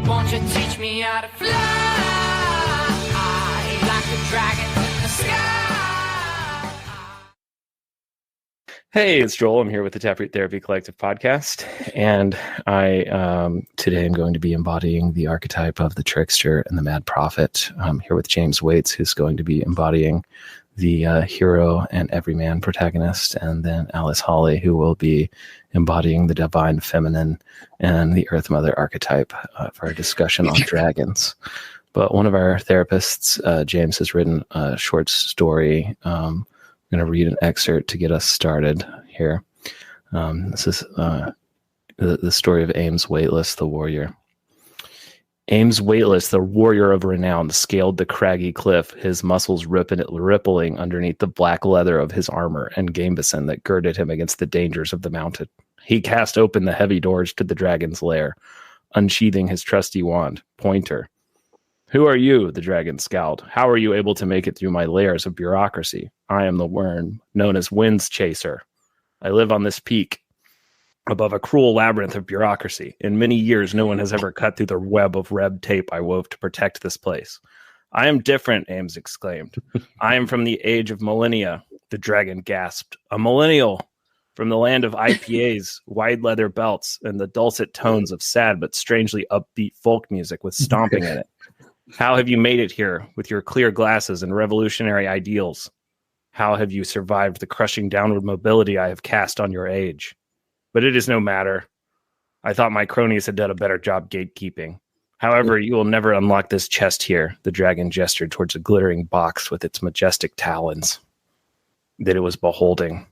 Won't you teach me how to fly like a dragon in the sky? Hey, it's Joel. I'm here with the Taproot Therapy Collective podcast, and I today I'm going to be embodying the archetype of the trickster and the mad prophet. I'm here with James Waits, who's going to be embodying the hero and everyman protagonist, and then Alice Hawley, who will be embodying the divine feminine and the Earth Mother archetype for a discussion on dragons. But one of our therapists, James, has written a short story. I'm going to read an excerpt to get us started here. This is the story of Ames Weightless, the warrior. Ames Weightless, the warrior of renown, scaled the craggy cliff, his muscles rippling underneath the black leather of his armor and gambeson that girded him against the dangers of the mountain. He cast open the heavy doors to the dragon's lair, unsheathing his trusty wand, Pointer. "Who are you?" the dragon scowled. "How are you able to make it through my layers of bureaucracy? I am the worm, known as Wind's Chaser. I live on this peak, above a cruel labyrinth of bureaucracy. In many years, no one has ever cut through the web of red tape I wove to protect this place." "I am different," Ames exclaimed. "I am from the age of millennia," the dragon gasped. "A millennial, from the land of IPAs, wide leather belts, and the dulcet tones of sad but strangely upbeat folk music with stomping in it. How have you made it here with your clear glasses and revolutionary ideals? How have you survived the crushing downward mobility I have cast on your age? But it is no matter. I thought my cronies had done a better job gatekeeping. However, you will never unlock this chest here." The dragon gestured towards a glittering box with its majestic talons that it was beholding.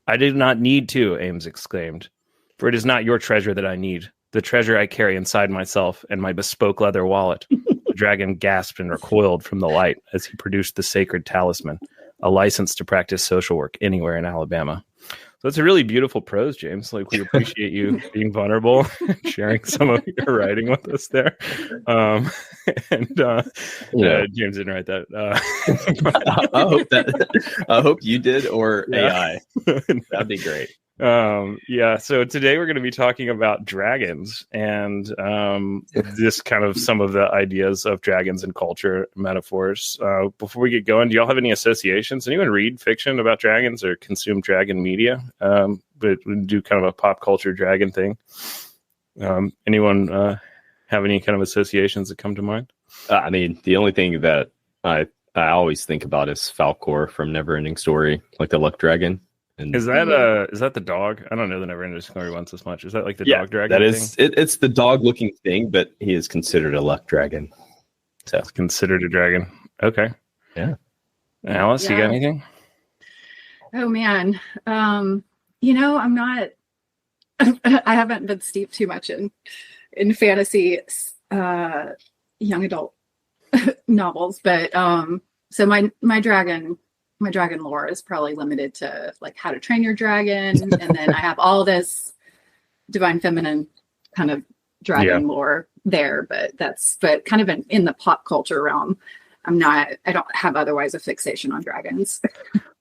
"I did not need to," Ames exclaimed, "for it is not your treasure that I need. The treasure I carry inside myself and my bespoke leather wallet." The dragon gasped and recoiled from the light as he produced the sacred talisman, a license to practice social work anywhere in Alabama. So it's a really beautiful prose, James. Like, we appreciate you being vulnerable, sharing some of your writing with us there. James didn't write that. I hope you did, or AI. That'd be great. So today we're going to be talking about dragons and this kind of some of the ideas of dragons and culture metaphors. Before we get going, do y'all have any associations? Anyone read fiction about dragons or consume dragon media? But we do kind of a pop culture dragon thing. Anyone have any kind of associations that come to mind? I mean, the only thing that I always think about is Falcor from Neverending Story, like the luck dragon. And is that the dog? I don't know the Neverending Story once as much. Is that like the dog dragon? That is thing? It's the dog looking thing, but he is considered a luck dragon. So it's considered a dragon. Okay. Yeah. Alice, you got anything? Oh man. I'm not I haven't been steeped too much in fantasy young adult novels, but so my dragon lore is probably limited to like How to Train Your Dragon, and then I have all this divine feminine kind of dragon lore there, but kind of in the pop culture realm. I don't have otherwise a fixation on dragons.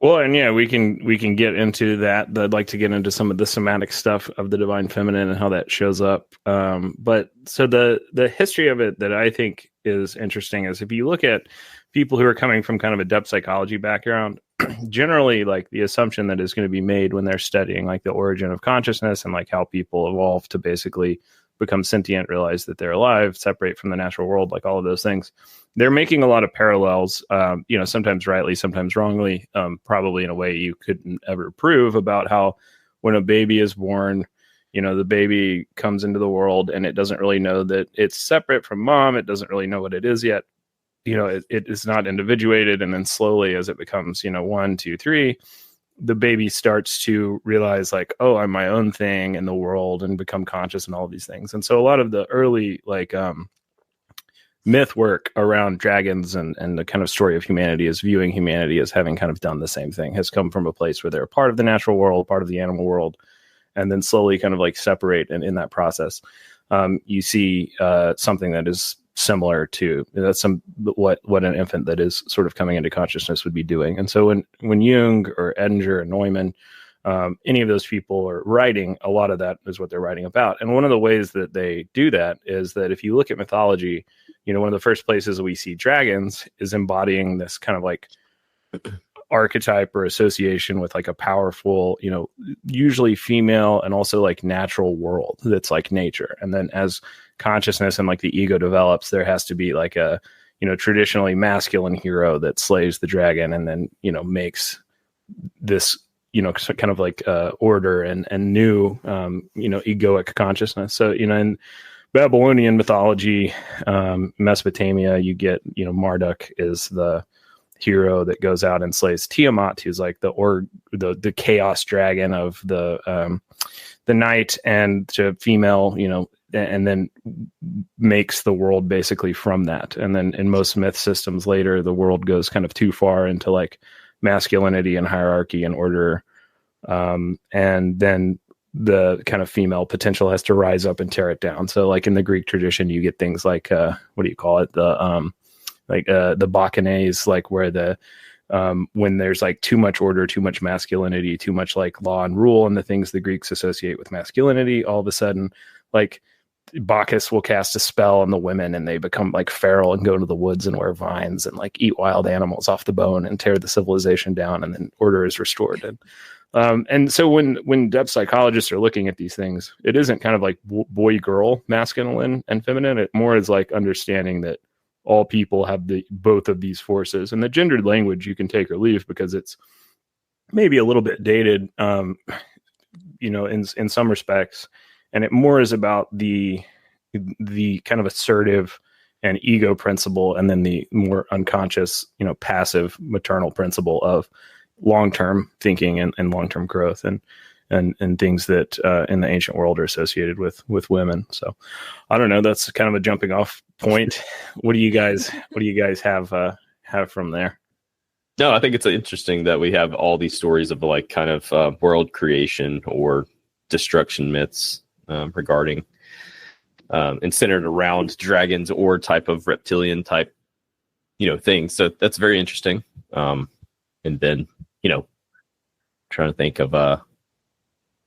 Well, and we can get into that. I'd like to get into some of the somatic stuff of the divine feminine and how that shows up. But so the history of it that I think is interesting is if you look at people who are coming from kind of a depth psychology background, generally like the assumption that is going to be made when they're studying like the origin of consciousness and like how people evolve to basically become sentient, realize that they're alive, separate from the natural world, like all of those things. They're making a lot of parallels, sometimes rightly, sometimes wrongly, probably in a way you couldn't ever prove, about how when a baby is born, the baby comes into the world and it doesn't really know that it's separate from mom. It doesn't really know what it is yet. It is not individuated. And then slowly as it becomes, 1, 2, 3, the baby starts to realize like, oh, I'm my own thing in the world and become conscious and all these things. And so a lot of the early myth work around dragons and the kind of story of humanity is viewing humanity as having kind of done the same thing, has come from a place where they're a part of the natural world, part of the animal world, and then slowly kind of like separate. And in that process, you see something that is similar to what an infant that is sort of coming into consciousness would be doing. And so when Jung or Edinger and Neumann any of those people are writing, a lot of that is what they're writing about. And one of the ways that they do that is that if you look at mythology, one of the first places we see dragons is embodying this kind of like archetype or association with like a powerful, usually female and also like natural world that's like nature. And then as consciousness and like the ego develops, there has to be like a, traditionally masculine hero that slays the dragon and then, makes this, kind of like order and new, egoic consciousness. So, in Babylonian mythology, Mesopotamia, you get, Marduk is the hero that goes out and slays Tiamat, who's like the chaos dragon of the night, and to female, and then makes the world basically from that. And then in most myth systems later, the world goes kind of too far into like masculinity and hierarchy and order. And then the kind of female potential has to rise up and tear it down. So like in the Greek tradition, you get things like, what do you call it? The Bacchanals, like where the, when there's like too much order, too much masculinity, too much like law and rule and the things the Greeks associate with masculinity, all of a sudden, like Bacchus will cast a spell on the women and they become like feral and go to the woods and wear vines and like eat wild animals off the bone and tear the civilization down, and then order is restored. And so when depth psychologists are looking at these things, it isn't kind of like boy girl, masculine and feminine. It more is like understanding that all people have both of these forces, and the gendered language you can take or leave because it's maybe a little bit dated, in some respects. And it more is about the kind of assertive and ego principle, and then the more unconscious, passive maternal principle of long-term thinking and long-term growth and things that in the ancient world are associated with women. So I don't know. That's kind of a jumping off point. What do you guys have from there? No, I think it's interesting that we have all these stories of like kind of world creation or destruction myths regarding and centered around dragons or type of reptilian type, things. So that's very interesting. And then, trying to think of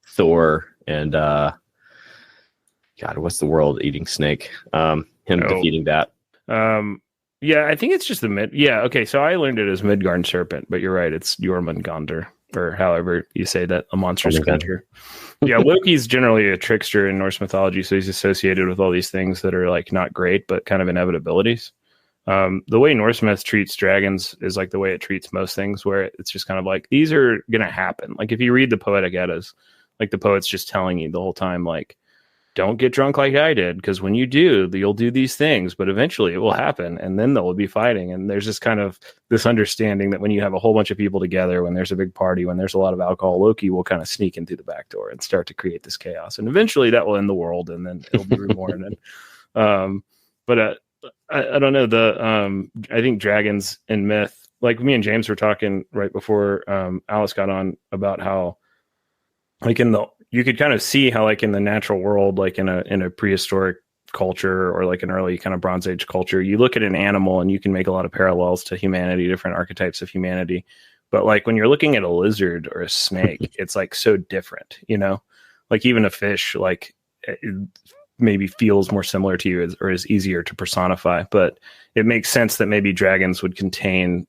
Thor and God, what's the world eating snake? Him defeating that. Yeah, I think it's just the mid. Yeah, okay. So I learned it as Midgard serpent, but you're right. It's Jormungandr, or however you say that, a monstrous creature. Yeah, Loki's generally a trickster in Norse mythology, so he's associated with all these things that are like not great, but kind of inevitabilities. The way Norse myth treats dragons is like the way it treats most things, where it's just kind of like, these are going to happen. Like if you read the Poetic Eddas, like the poet's just telling you the whole time, like, don't get drunk like I did, because when you do, you'll do these things, but eventually it will happen, and then they'll be fighting. And there's just kind of this understanding that when you have a whole bunch of people together, when there's a big party, when there's a lot of alcohol, Loki will kind of sneak in through the back door and start to create this chaos. And eventually that will end the world, and then it'll be reborn. But I don't know. I think dragons in myth, like me and James were talking right before Alice got on, about how like you could kind of see how like in the natural world, like in a prehistoric culture or like an early kind of Bronze Age culture, you look at an animal and you can make a lot of parallels to humanity, different archetypes of humanity. But like when you're looking at a lizard or a snake, it's like so different, like even a fish, like it maybe feels more similar to you or is easier to personify. But it makes sense that maybe dragons would contain,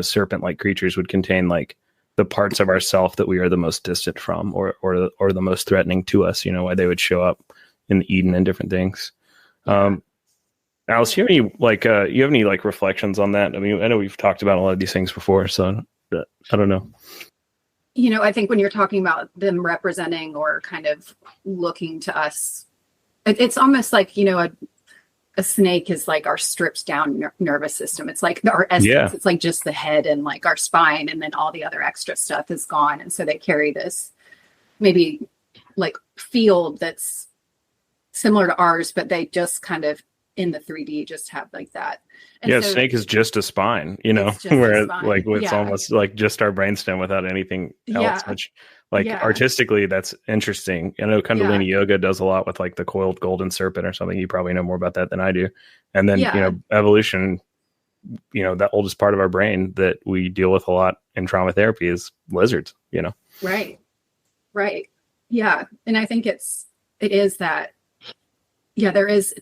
serpent-like creatures would contain like the parts of ourself that we are the most distant from, or the most threatening to us, why they would show up in Eden and different things. Alice, do you have any reflections on that? I mean, I know we've talked about a lot of these things before, so I don't know. I think when you're talking about them representing or kind of looking to us, it's almost like, a snake is like our stripped down nervous system. It's like our essence. Yeah. It's like just the head and like our spine, and then all the other extra stuff is gone. And so they carry this maybe like field that's similar to ours, but they just kind of in the 3D just have like that. And so snake is just a spine, where like it's almost like just our brainstem without anything else, which artistically that's interesting. I know Kundalini yoga does a lot with like the coiled golden serpent or something. You probably know more about that than I do. And then, evolution, the oldest part of our brain that we deal with a lot in trauma therapy is lizards, Right. Right. Yeah. And I think it is that, yeah, there is,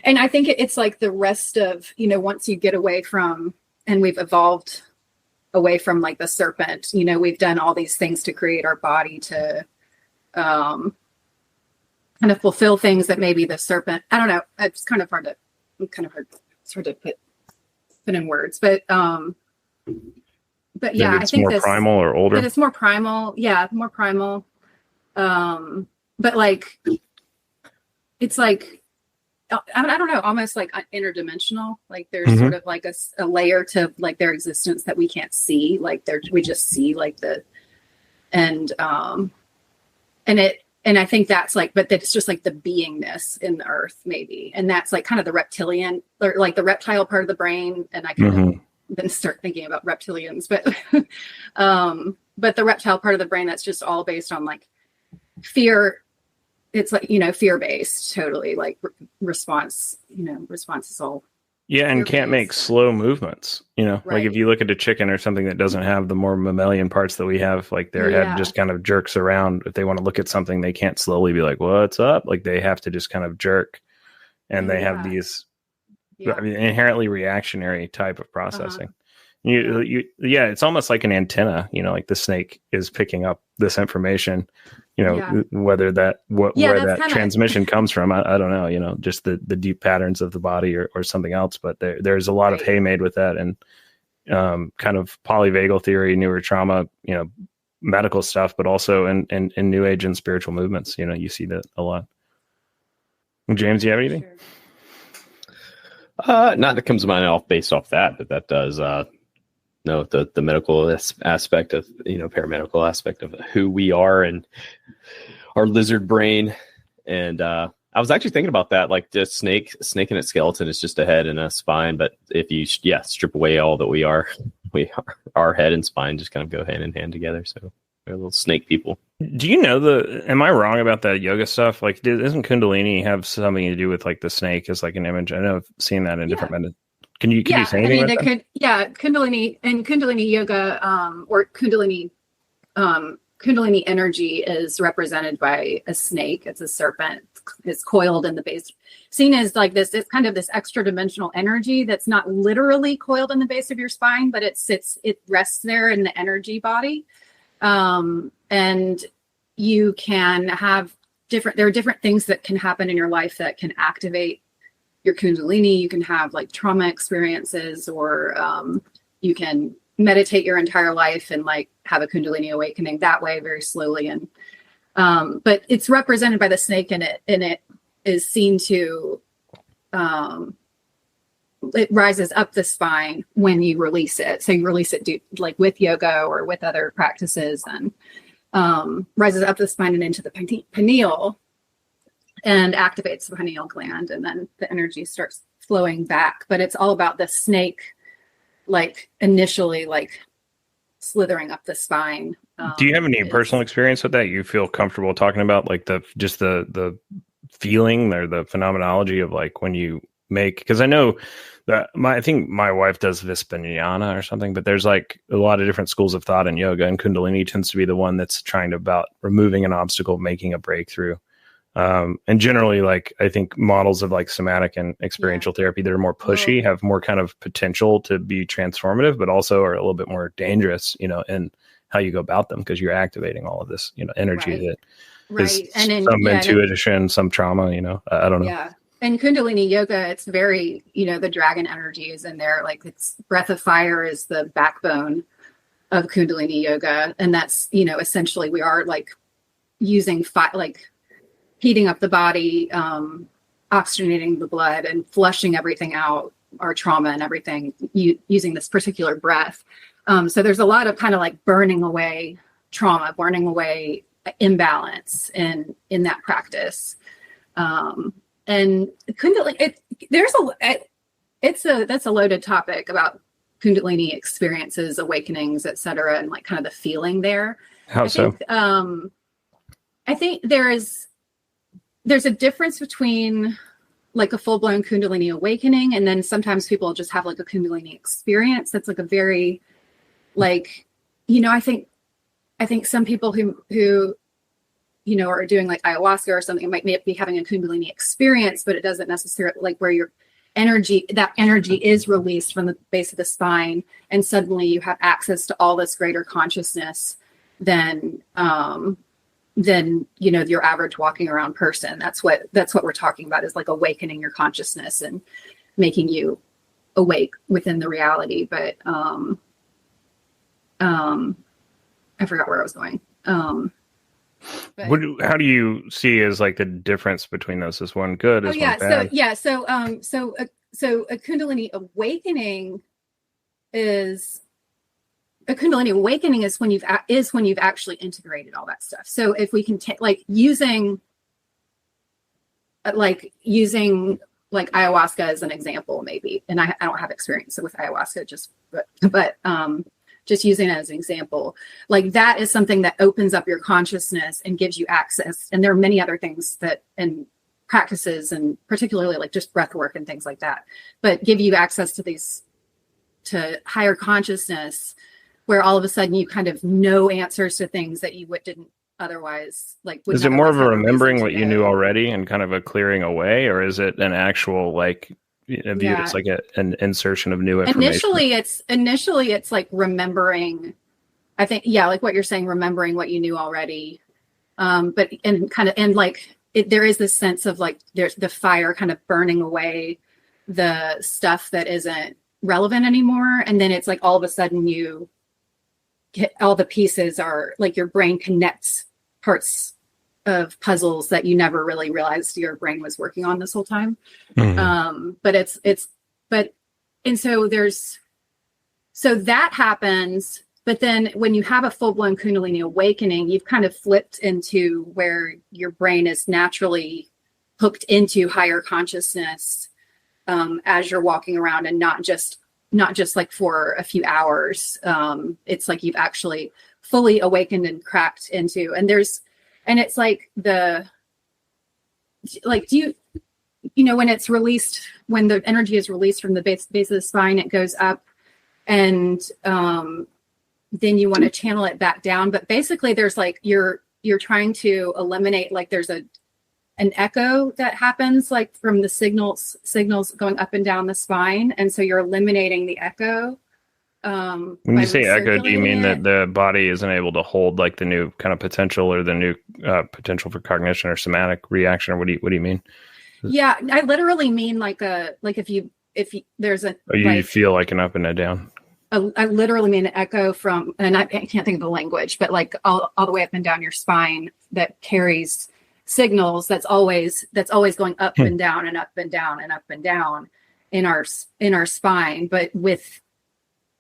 and I think it's like the rest of, once you get away from, and we've evolved away from like the serpent, we've done all these things to create our body to kind of fulfill things that maybe the serpent, I don't know. It's hard to put in words, but yeah, Maybe I it's think more primal or older. But it's more primal. Yeah. More primal. But like, it's like, I don't know, almost like interdimensional. Like there's sort of like a layer to like their existence that we can't see. Like we just see like and I think that's like, but that's just like the beingness in the earth maybe. And that's like kind of the reptilian or like the reptile part of the brain. And I can then start thinking about reptilians, but the reptile part of the brain, that's just all based on like fear. It's like, fear-based, totally like response is all. Yeah. And can't make slow movements, Right. Like if you look at a chicken or something that doesn't have the more mammalian parts that we have, like their head just kind of jerks around. If they want to look at something, they can't slowly be like, what's up? Like they have to just kind of jerk, and they have these inherently reactionary type of processing. It's almost like an antenna, like the snake is picking up this information, whether that where that transmission comes from, I don't know, just the deep patterns of the body or something else. But there's a lot of hay made with that, and kind of polyvagal theory, newer trauma, medical stuff, but also in new age and spiritual movements, you see that a lot. James, do you have anything? Not that comes to mind based off that, but that does no, the medical aspect of, paramedical aspect of who we are and our lizard brain. And I was actually thinking about that, like the snake and its skeleton is just a head and a spine. But if you strip away all that we are, our head and spine just kind of go hand in hand together. So we're little snake people. Do you know am I wrong about that yoga stuff? Like, doesn't Kundalini have something to do with like the snake as like an image? I know I've seen that in different methods. Can you say anything about that? Kundalini and Kundalini yoga, or Kundalini energy is represented by a snake. It's a serpent. It's coiled in the base, seen as like this. It's kind of this extra dimensional energy that's not literally coiled in the base of your spine, but it rests there in the energy body. And you can have there are different things that can happen in your life that can activate your Kundalini. You can have like trauma experiences, or you can meditate your entire life and like have a Kundalini awakening that way, very slowly. And but it's represented by the snake, and it is seen to it rises up the spine when you release it. So you release it like with yoga or with other practices, and rises up the spine and into the pineal, and activates the pineal gland, and then the energy starts flowing back. But it's all about the snake, like initially, like slithering up the spine. Do you have any personal experience with that? You feel comfortable talking about like the feeling or the phenomenology of like when you make? Because I know that I think my wife does Vispanyana or something, but there's like a lot of different schools of thought in yoga, and Kundalini tends to be the one that's trying to about removing an obstacle, making a breakthrough. And generally, like, I think models of like somatic and experiential therapy that are more pushy have more kind of potential to be transformative, but also are a little bit more dangerous, in how you go about them, because you're activating all of this, energy that is some intuition, some trauma, I don't know. Yeah. And Kundalini yoga, it's very, the dragon energy is in there. Like, it's breath of fire is the backbone of Kundalini yoga. And that's, essentially we are like using like heating up the body, oxygenating the blood and flushing everything out, our trauma and everything, using this particular breath. So there's a lot of kind of like burning away trauma, burning away imbalance in that practice. And Kundalini, that's a loaded topic about Kundalini experiences, awakenings, etc., and like kind of the feeling there. How so? I think there's a difference between like a full-blown Kundalini awakening, and then sometimes people just have like a Kundalini experience that's like a very, like, I think I think some people who are doing like ayahuasca or something might be having a Kundalini experience, but it doesn't necessarily like where your energy is released from the base of the spine, and suddenly you have access to all this greater consciousness than your average walking around person. That's what we're talking about, is like awakening your consciousness and making you awake within the reality. But I forgot where I was going. But, How do you see as like the difference between those? Is one good? Is one bad? So a Kundalini awakening is when you've actually integrated all that stuff. So if we can take using ayahuasca as an example, maybe, and I don't have experience with ayahuasca, just using it as an example, like that is something that opens up your consciousness and gives you access. And there are many other things and practices, and particularly like just breath work and things like that, but give you access to higher consciousness, where all of a sudden you kind of know answers to things that you didn't otherwise like. Is it more of a remembering what you knew already and kind of a clearing away, or is it an actual like viewed as like an insertion of new information? Initially it's like remembering, I think, like what you're saying, remembering what you knew already. But there is this sense of like there's the fire kind of burning away the stuff that isn't relevant anymore, and then it's like all of a sudden you get all the pieces are like your brain connects parts of puzzles that you never really realized your brain was working on this whole time. Mm-hmm. So that happens. But then when you have a full-blown Kundalini awakening, you've kind of flipped into where your brain is naturally hooked into higher consciousness as you're walking around, and not just like for a few hours. It's like you've actually fully awakened and cracked into, and it's like when it's released, when the energy is released from the base of the spine, it goes up, and then you want to channel it back down. But basically there's like, you're trying to eliminate, like there's an echo that happens like from the signals going up and down the spine. And so you're eliminating the echo. When you say echo, do you mean that the body isn't able to hold like the new kind of potential, or the new potential for cognition or somatic reaction, or what do you mean? Yeah, I literally mean like if there's a, you feel like an up and a down. I literally mean an echo from, and I can't think of the language, but like all the way up and down your spine that carries signals. That's always going up and down and up and down and up and down in our spine. But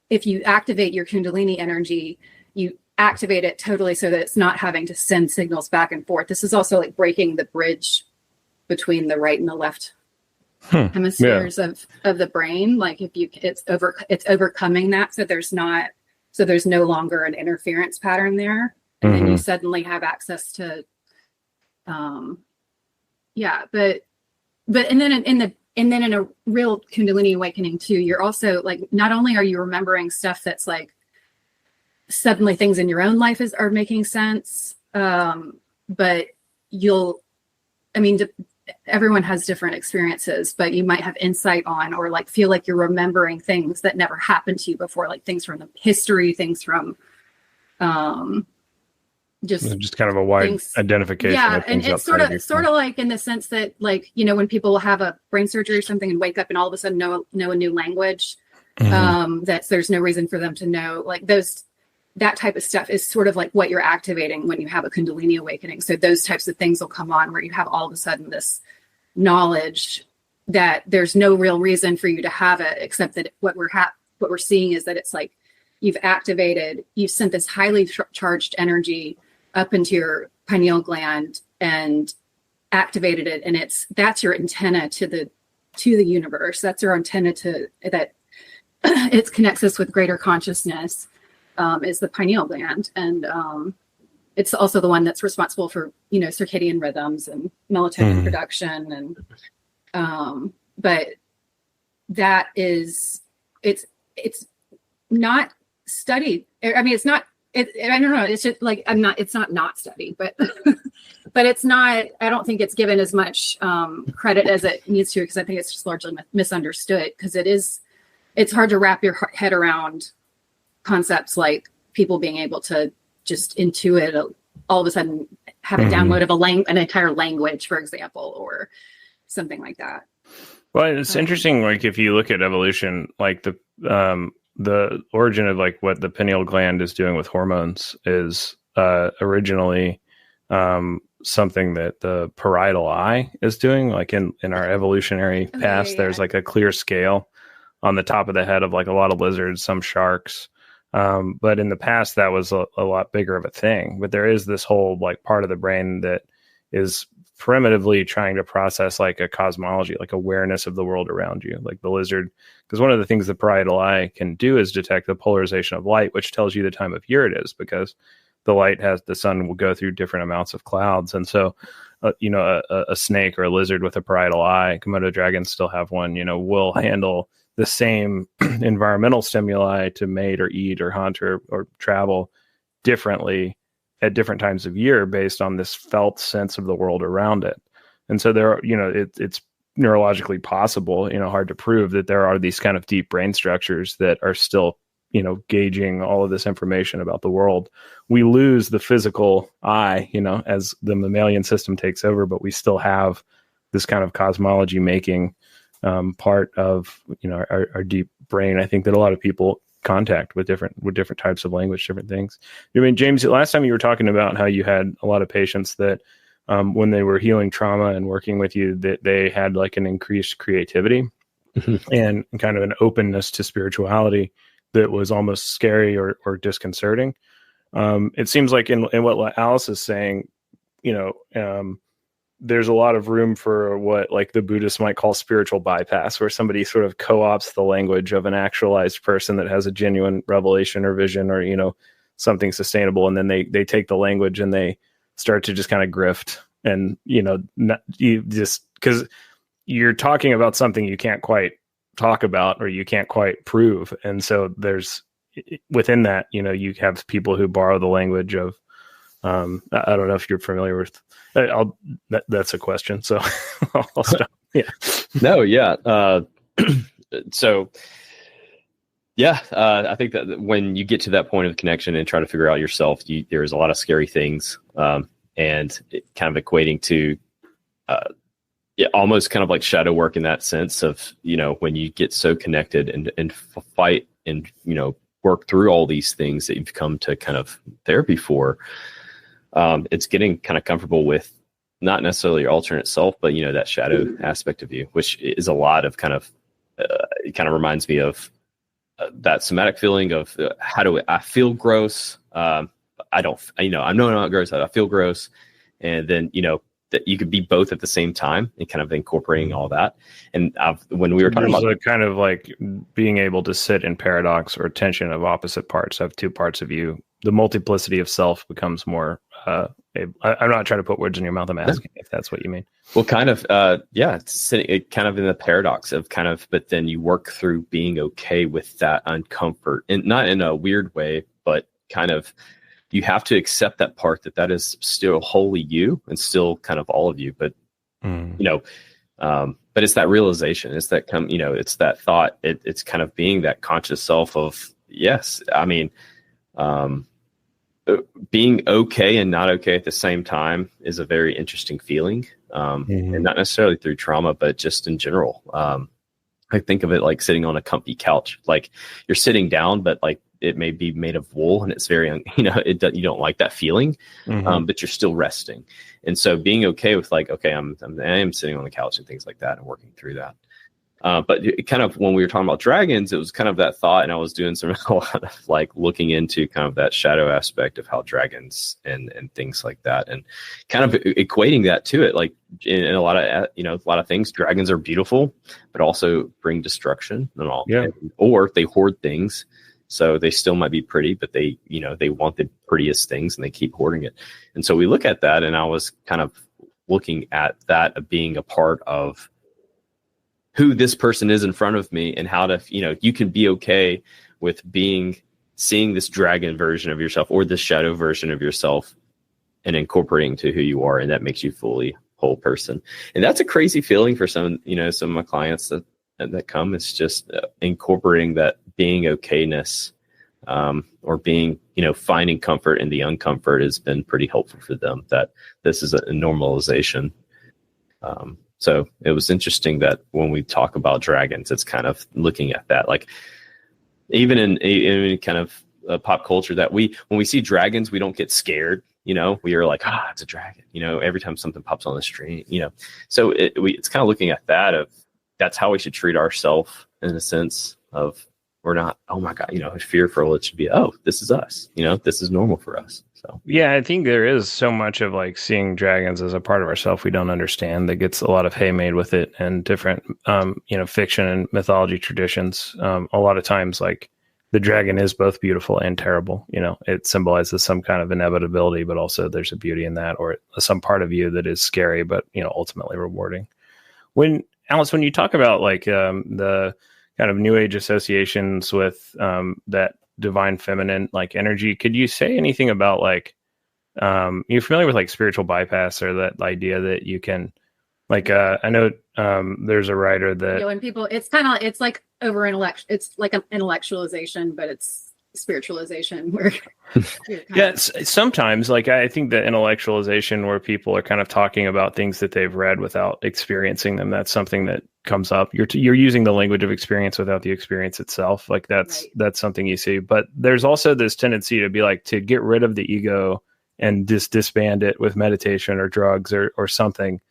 if you activate your Kundalini energy, you activate it totally so that it's not having to send signals back and forth. This is also like breaking the bridge between the right and the left hemispheres of the brain. Like it's overcoming that. So there's no longer an interference pattern there. And then you suddenly have access to, and then in a real Kundalini awakening too, you're also like, not only are you remembering stuff that's like suddenly things in your own life are making sense, but everyone has different experiences, but you might have insight on, or like feel like you're remembering things that never happened to you before, like things from the history, things from just kind of a wide identification. Yeah, and it's sort of like in the sense that, like, when people have a brain surgery or something and wake up and all of a sudden know a new language, that there's no reason for them to know, like that type of stuff is sort of like what you're activating when you have a Kundalini awakening. So those types of things will come on where you have all of a sudden this knowledge that there's no real reason for you to have it, except that what we're seeing is that it's like you've sent this highly charged energy up into your pineal gland and activated it, and that's your antenna to the universe. That's your antenna that it connects us with greater consciousness. Is the pineal gland, and it's also the one that's responsible for circadian rhythms and melatonin production, and but that is it's not studied. I mean, I don't know. It's just like, it's not studied, but, but it's not, I don't think it's given as much credit as it needs to, because I think it's just largely misunderstood, because it's hard to wrap your head around concepts like people being able to just intuit all of a sudden have a download of an entire language, for example, or something like that. Well, it's interesting. Like if you look at evolution, like the origin of like what the pineal gland is doing with hormones is originally something that the parietal eye is doing. Like in our evolutionary past, there's like a clear scale on the top of the head of like a lot of lizards, some sharks. But in the past, that was a lot bigger of a thing. But there is this whole like part of the brain that is primitively trying to process like a cosmology, like awareness of the world around you, like the lizard. Because one of the things the parietal eye can do is detect the polarization of light, which tells you the time of year it is, because the sun will go through different amounts of clouds. And so, a snake or a lizard with a parietal eye, Komodo dragons still have one, will handle the same environmental stimuli to mate or eat or hunt or travel differently at different times of year based on this felt sense of the world around it. And so there are, it's neurologically possible, hard to prove, that there are these kind of deep brain structures that are still, gauging all of this information about the world. We lose the physical eye, as the mammalian system takes over, but we still have this kind of cosmology making part of, our deep brain. I think that a lot of people contact with different types of language, different things. I mean, James, last time you were talking about how you had a lot of patients that when they were healing trauma and working with you, that they had like an increased creativity and kind of an openness to spirituality that was almost scary or disconcerting. It seems like in what Alice is saying, there's a lot of room for what like the Buddhists might call spiritual bypass, where somebody sort of co-opts the language of an actualized person that has a genuine revelation or vision or, something sustainable. And then they take the language and they start to just kind of grift and, you just, because you're talking about something you can't quite talk about or you can't quite prove. And so there's within that, you have people who borrow the language of, I don't know if you're familiar with, that's a question. So I'll stop. Yeah. No. Yeah. So yeah, I think that when you get to that point of connection and try to figure out yourself, there's a lot of scary things, and it kind of equating to, almost kind of like shadow work in that sense of, when you get so connected and fight and, work through all these things that you've come to kind of therapy for, it's getting kind of comfortable with not necessarily your alternate self, but, that shadow aspect of you, which is a lot of kind of, it kind of reminds me of that somatic feeling of how do I feel gross? I don't, I'm not gross. I feel gross. And then, that you could be both at the same time and kind of incorporating all that. And when we were talking about kind of like being able to sit in paradox or tension of opposite parts, have two parts of you, the multiplicity of self becomes more, I'm not trying to put words in your mouth. I'm asking if that's what you mean. Well, kind of, it's sitting kind of in the paradox of kind of, but then you work through being okay with that uncomfort, and not in a weird way, but kind of, you have to accept that part that is still wholly you and still kind of all of you. But, but it's that realization, it's that it's that thought. It's kind of being that conscious self of, yes, I mean, being okay and not okay at the same time is a very interesting feeling. And not necessarily through trauma, but just in general. I think of it like sitting on a comfy couch, like you're sitting down, but like it may be made of wool and it's very, you don't like that feeling, but you're still resting. And so being okay with like, okay, I am sitting on the couch and things like that and working through that. But it kind of, when we were talking about dragons, it was kind of that thought, and I was doing a lot of like looking into kind of that shadow aspect of how dragons and things like that, and kind of equating that to it. Like in a lot of things, dragons are beautiful, but also bring destruction and all. Yeah. Or they hoard things. So they still might be pretty, but they want the prettiest things and they keep hoarding it. And so we look at that, and I was kind of looking at that of being a part of who this person is in front of me, and how to, you can be okay with being seeing this dragon version of yourself or this shadow version of yourself and incorporating to who you are. And that makes you fully whole person. And that's a crazy feeling for some of my clients that come. It's just incorporating that being okayness, or being, finding comfort in the uncomfort has been pretty helpful for them, that this is a normalization. So it was interesting that when we talk about dragons, it's kind of looking at that, like even in kind of pop culture, that when we see dragons, we don't get scared. We are like, it's a dragon, every time something pops on the screen, so it's kind of looking at that, of that's how we should treat ourselves, in a sense of, we're not, oh my God, fearful. It should be, oh, this is us, this is normal for us. So, yeah, I think there is so much of like seeing dragons as a part of ourself we don't understand, that gets a lot of hay made with it, and different, fiction and mythology traditions. A lot of times, like, the dragon is both beautiful and terrible. It symbolizes some kind of inevitability, but also there's a beauty in that, or some part of you that is scary, but, ultimately rewarding. Alice, when you talk about like the kind of new age associations with that divine feminine like energy, could you say anything about like, you're familiar with like spiritual bypass, or that idea that you can, like, I know there's a writer that, when people, it's like over intellect, it's like an intellectualization, but it's spiritualization where sometimes, like, I think the intellectualization where people are kind of talking about things that they've read without experiencing them, that's something that comes up. You're using the language of experience without the experience itself. Like that's something you see. But there's also this tendency to be like, to get rid of the ego and just disband it with meditation or drugs or something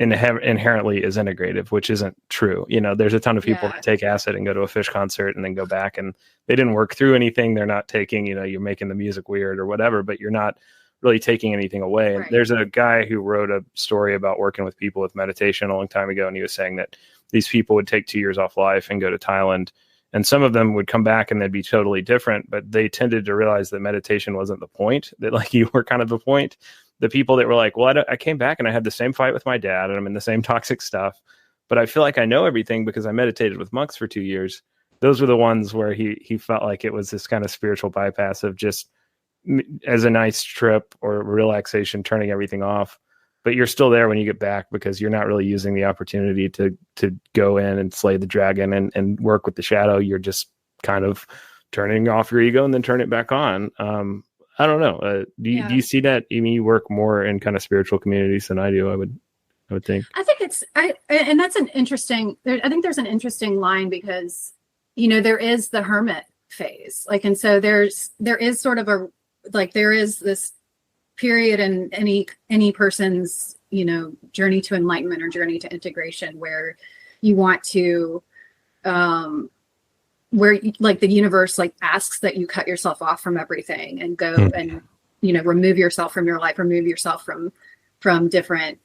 inherently is integrative, which isn't true. There's a ton of people that take acid and go to a Fish concert and then go back, and they didn't work through anything. They're not taking, you're making the music weird or whatever, but you're not really taking anything away. Right. And there's a guy who wrote a story about working with people with meditation a long time ago, and he was saying that these people would take 2 years off life and go to Thailand, and some of them would come back and they'd be totally different, but they tended to realize that meditation wasn't the point, that like you were kind of the point. The people that were like, well, I came back and I had the same fight with my dad and I'm in the same toxic stuff, but I feel like I know everything because I meditated with monks for 2 years. Those were the ones where he felt like it was this kind of spiritual bypass of just as a nice trip or relaxation, turning everything off. But you're still there when you get back because you're not really using the opportunity to go in and slay the dragon and work with the shadow. You're just kind of turning off your ego and then turn it back on. I don't know. Do you see that? I mean, you work more in kind of spiritual communities than I do, I would think. I think and that's an interesting, I think there's an interesting line because, there is the hermit phase. Like, and so there is sort of there is this period in any person's, journey to enlightenment or journey to integration where you want to, where like the universe like asks that you cut yourself off from everything and go and remove yourself from your life, remove yourself from different,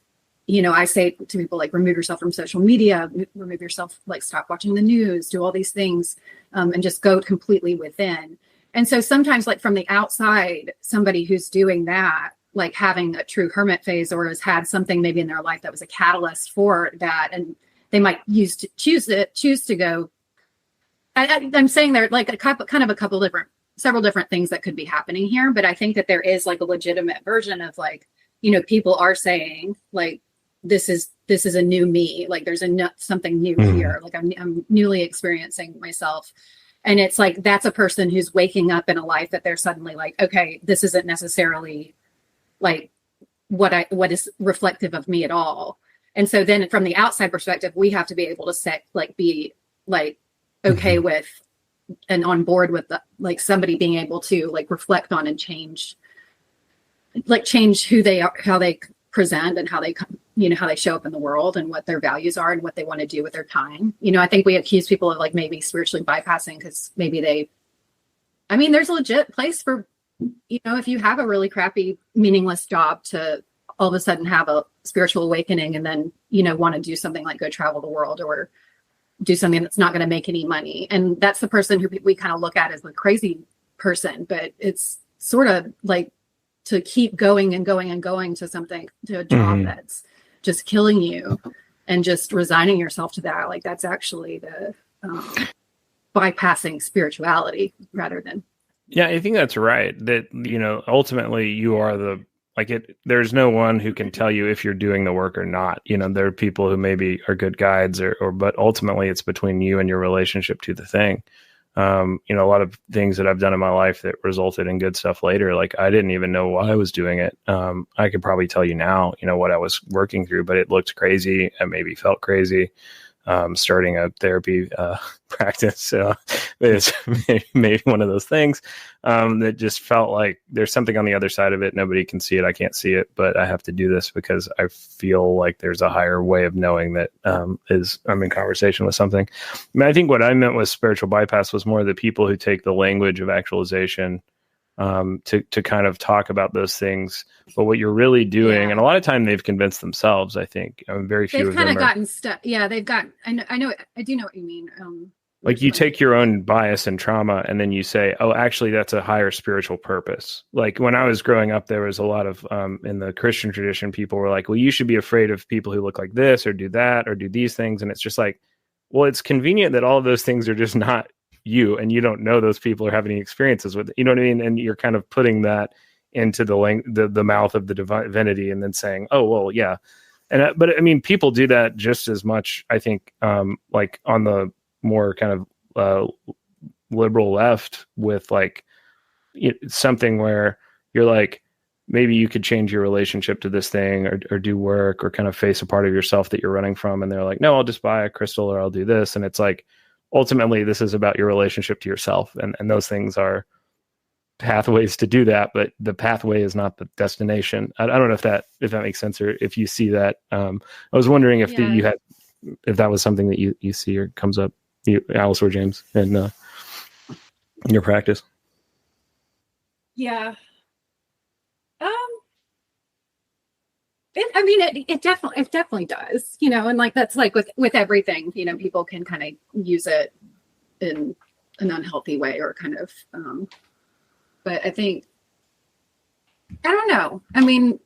I say to people like remove yourself from social media, remove yourself, like stop watching the news, do all these things, and just go completely within. And so sometimes like from the outside, somebody who's doing that, like having a true hermit phase or has had something maybe in their life that was a catalyst for that, and they might choose to go. I'm saying there like several different things that could be happening here, but I think that there is like a legitimate version of like, people are saying like, this is a new me. Like there's something new here. Like I'm newly experiencing myself. And it's like, that's a person who's waking up in a life that they're suddenly like, okay, this isn't necessarily like what is reflective of me at all. And so then from the outside perspective, we have to be able to be like, okay with and on board with like somebody being able to like reflect on and change who they are, how they present and how they how they show up in the world and what their values are and what they want to do with their time. I think we accuse people of like maybe spiritually bypassing because maybe there's a legit place for, if you have a really crappy, meaningless job to all of a sudden have a spiritual awakening and then, want to do something like go travel the world or do something that's not going to make any money. And that's the person who we kind of look at as the crazy person, but it's sort of like to keep going and going and going to something, to a job that's just killing you and just resigning yourself to that. Like that's actually the bypassing spirituality rather than Yeah, I think that's right. That, ultimately you are there's no one who can tell you if you're doing the work or not. There are people who maybe are good guides but ultimately it's between you and your relationship to the thing. A lot of things that I've done in my life that resulted in good stuff later, like I didn't even know why I was doing it. I could probably tell you now, what I was working through, but it looked crazy and maybe felt crazy. Starting a therapy practice. It's maybe one of those things that just felt like there's something on the other side of it. Nobody can see it. I can't see it, but I have to do this because I feel like there's a higher way of knowing that I'm in conversation with something. I think what I meant with spiritual bypass was more the people who take the language of actualization to kind of talk about those things, but what you're really doing, and a lot of time they've convinced themselves. I think very few they've of them kind of gotten stuck. Yeah, they've got. I know. I do know what you mean. Like you take your own bias and trauma, and then you say, "Oh, actually, that's a higher spiritual purpose." Like when I was growing up, there was a lot of in the Christian tradition, people were like, "Well, you should be afraid of people who look like this, or do that, or do these things," and it's just like, well, it's convenient that all of those things are just not you, and you don't know those people or have any experiences with it. You know what I mean? And you're kind of putting that into the mouth of the divinity, and then saying, "Oh, well, yeah." And but I mean, people do that just as much. I think, like on the more kind of liberal left, with like something where you're like, maybe you could change your relationship to this thing, or do work, or kind of face a part of yourself that you're running from, and they're like, no, I'll just buy a crystal, or I'll do this, and it's like, ultimately this is about your relationship to yourself, and those things are pathways to do that, but the pathway is not the destination. I don't know if that makes sense, or if you see that. I was wondering if if that was something that you see or comes up, Alice or James, in your practice. Yeah. It definitely does, and like, that's like with everything, people can kind of use it in an unhealthy way, or kind of, but I think, I don't know. I don't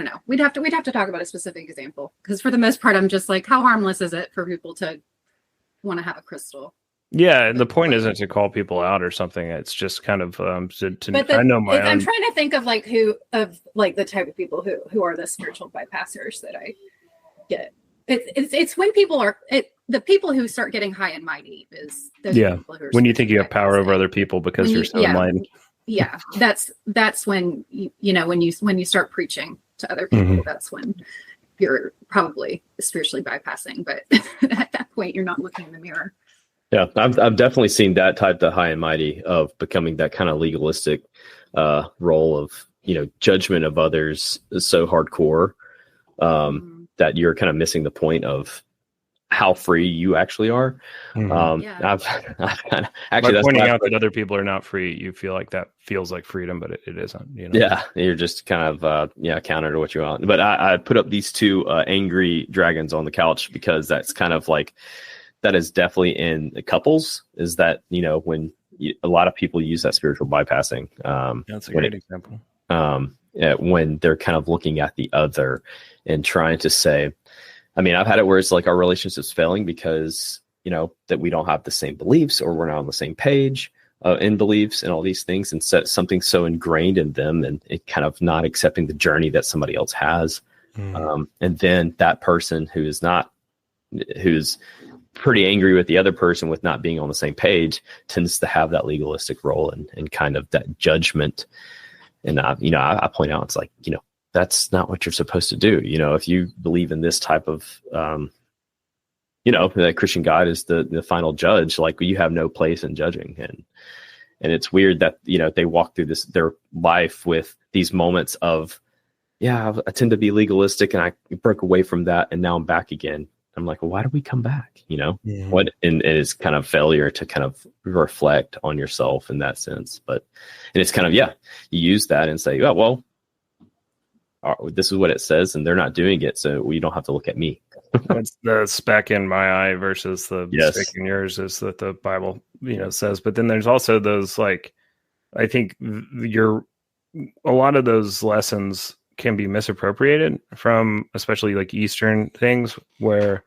know. We'd have to talk about a specific example, because for the most part, I'm just like, how harmless is it for people to want to have a crystal? Yeah, the point isn't to call people out or something. It's just kind of I know my own. I'm trying to think of the type of people who are the spiritual bypassers that I get. It's when people are the people who start getting high and mighty is those people who are, when you think you have power over other people because you're so enlightened. Yeah, that's when when you start preaching to other people, that's when you're probably spiritually bypassing. But at that point, you're not looking in the mirror. Yeah, I've definitely seen that type, the high and mighty, of becoming that kind of legalistic role of, judgment of others is so hardcore that you're kind of missing the point of how free you actually are. I've kind of actually, by pointing out that other people are not free, you feel like that feels like freedom, but it isn't. Yeah, you're just kind of counter to what you want. But I put up these two angry dragons on the couch because that's kind of like. That is definitely in the couples, is that, when a lot of people use that spiritual bypassing. That's a great example. When they're kind of looking at the other and trying to say, I've had it where it's like our relationship's failing because, that we don't have the same beliefs, or we're not on the same page in beliefs and all these things, and something so ingrained in them, and it kind of not accepting the journey that somebody else has. And then that person who's pretty angry with the other person with not being on the same page tends to have that legalistic role and kind of that judgment. And I point out, it's like, that's not what you're supposed to do. If you believe in this type of, that Christian God is the final judge, like, you have no place in judging. And it's weird that, they walk through their life with these moments of, I tend to be legalistic, and I broke away from that, and now I'm back again. I'm like, well, why do we come back? What, and it's kind of failure to kind of reflect on yourself in that sense. And it's kind of, you use that and say, oh, well, this is what it says, and they're not doing it, so you don't have to look at me. That's the speck in my eye versus the speck in yours, is that the Bible, says. But then there's also those, like, I think a lot of those lessons can be misappropriated from, especially like Eastern things, where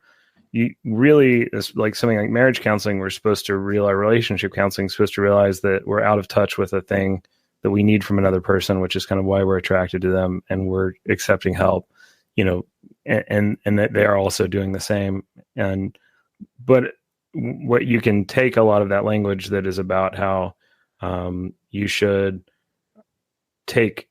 you really, like something like marriage counseling, we're supposed to realize, relationship counseling, supposed to realize that we're out of touch with a thing that we need from another person, which is kind of why we're attracted to them, and we're accepting help, and that they are also doing the same. But what you can take a lot of that language that is about how you should take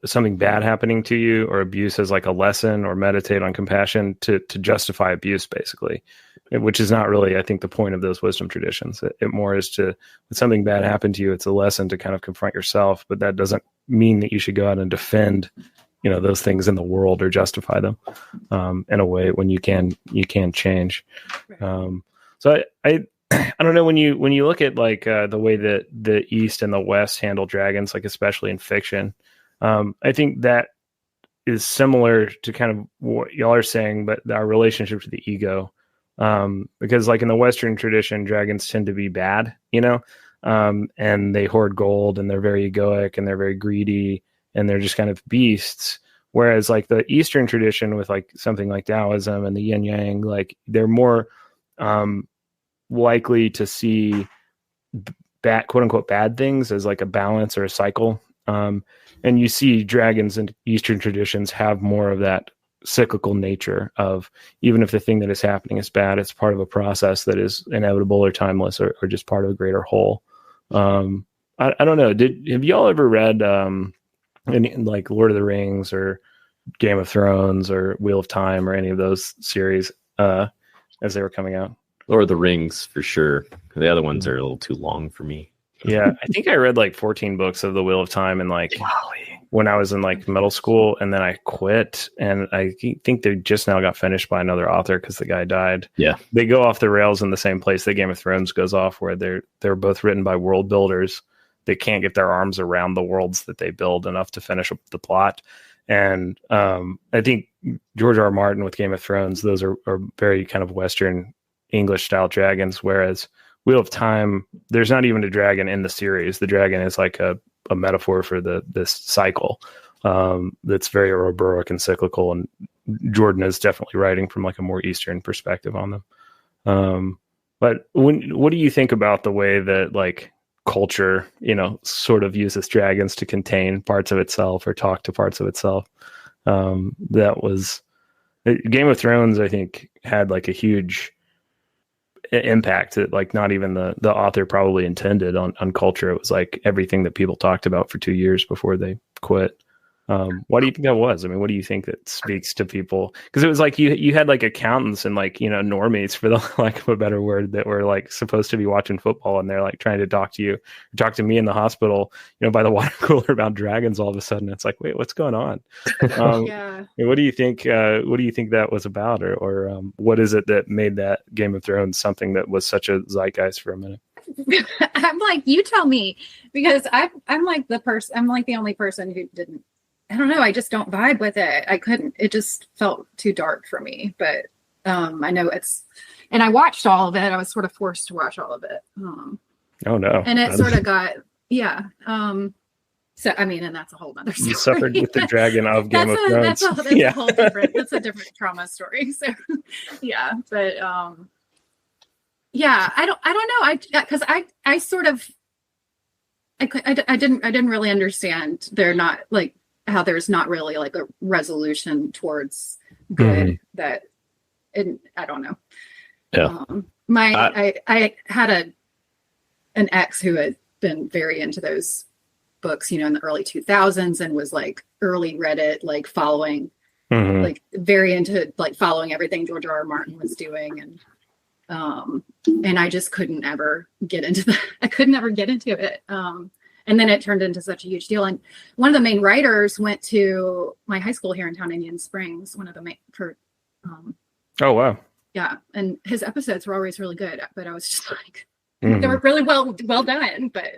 something bad happening to you or abuse as like a lesson, or meditate on compassion to justify abuse, basically, which is not really, I think, the point of those wisdom traditions. It more is to, when something bad happened to you, it's a lesson to kind of confront yourself, but that doesn't mean that you should go out and defend those things in the world or justify them in a way when you can change. So I don't know, when you look at like the way that the East and the West handle dragons, like especially in fiction, I think that is similar to kind of what y'all are saying, but our relationship to the ego, because like in the Western tradition, dragons tend to be bad, and they hoard gold, and they're very egoic, and they're very greedy, and they're just kind of beasts. Whereas like the Eastern tradition with like something like Taoism and the yin yang, like they're more likely to see bad, quote unquote, bad things as like a balance or a cycle. And you see dragons in Eastern traditions have more of that cyclical nature of, even if the thing that is happening is bad, it's part of a process that is inevitable or timeless, or just part of a greater whole. I don't know. Have y'all ever read any like Lord of the Rings or Game of Thrones or Wheel of Time or any of those series as they were coming out? Lord of the Rings for sure. The other ones are a little too long for me. Yeah, I think I read like 14 books of the Wheel of Time and like when I was in like middle school, and then I quit, and I think they just now got finished by another author because the guy died. Yeah, they go off the rails in the same place that Game of Thrones goes off, where they're both written by world builders. They can't get their arms around the worlds that they build enough to finish up the plot. And I think George R. Martin with Game of Thrones, those are very kind of Western English style dragons, whereas Wheel of Time, there's not even a dragon in the series. The dragon is like a metaphor for this cycle that's very Ouroboros and cyclical, and Jordan is definitely writing from like a more Eastern perspective on them. But what do you think about the way that like culture, sort of uses dragons to contain parts of itself or talk to parts of itself? That was Game of Thrones, I think, had like a huge impact that like not even the author probably intended on culture. It was like everything that people talked about for 2 years before they quit. Why do you think that was? I mean, what do you think that speaks to people? Because it was like you had like accountants and like normies, for the lack of a better word, that were like supposed to be watching football, and they're like trying to talk to me in the hospital, by the water cooler about dragons. All of a sudden, it's like, wait, what's going on? Yeah. What do you think? What do you think that was about, or what is it that made that Game of Thrones something that was such a zeitgeist for a minute? I'm like, you tell me, because I'm like the only person who didn't. I don't know. I just don't vibe with it. I couldn't. It just felt too dark for me. But I know and I watched all of it. I was sort of forced to watch all of it. Oh no! And it sort of got, yeah. So I mean, and that's a whole other story. You suffered with the dragon of Game of Thrones. That's a whole different. That's a different trauma story. So yeah, but yeah, I don't know. Because I sort of I didn't really understand. They're not like. How there's not really like a resolution towards good that, and I don't know. Yeah. I had an ex who had been very into those books, in the early 2000s, and was like early Reddit, like following, like very into like following everything George R. R. Martin was doing. And I just couldn't ever get into that. I could never get into it. And then it turned into such a huge deal. And one of the main writers went to my high school here in town, Indian Springs. One of the oh wow, yeah. And his episodes were always really good, but I was just like, they were really well done. But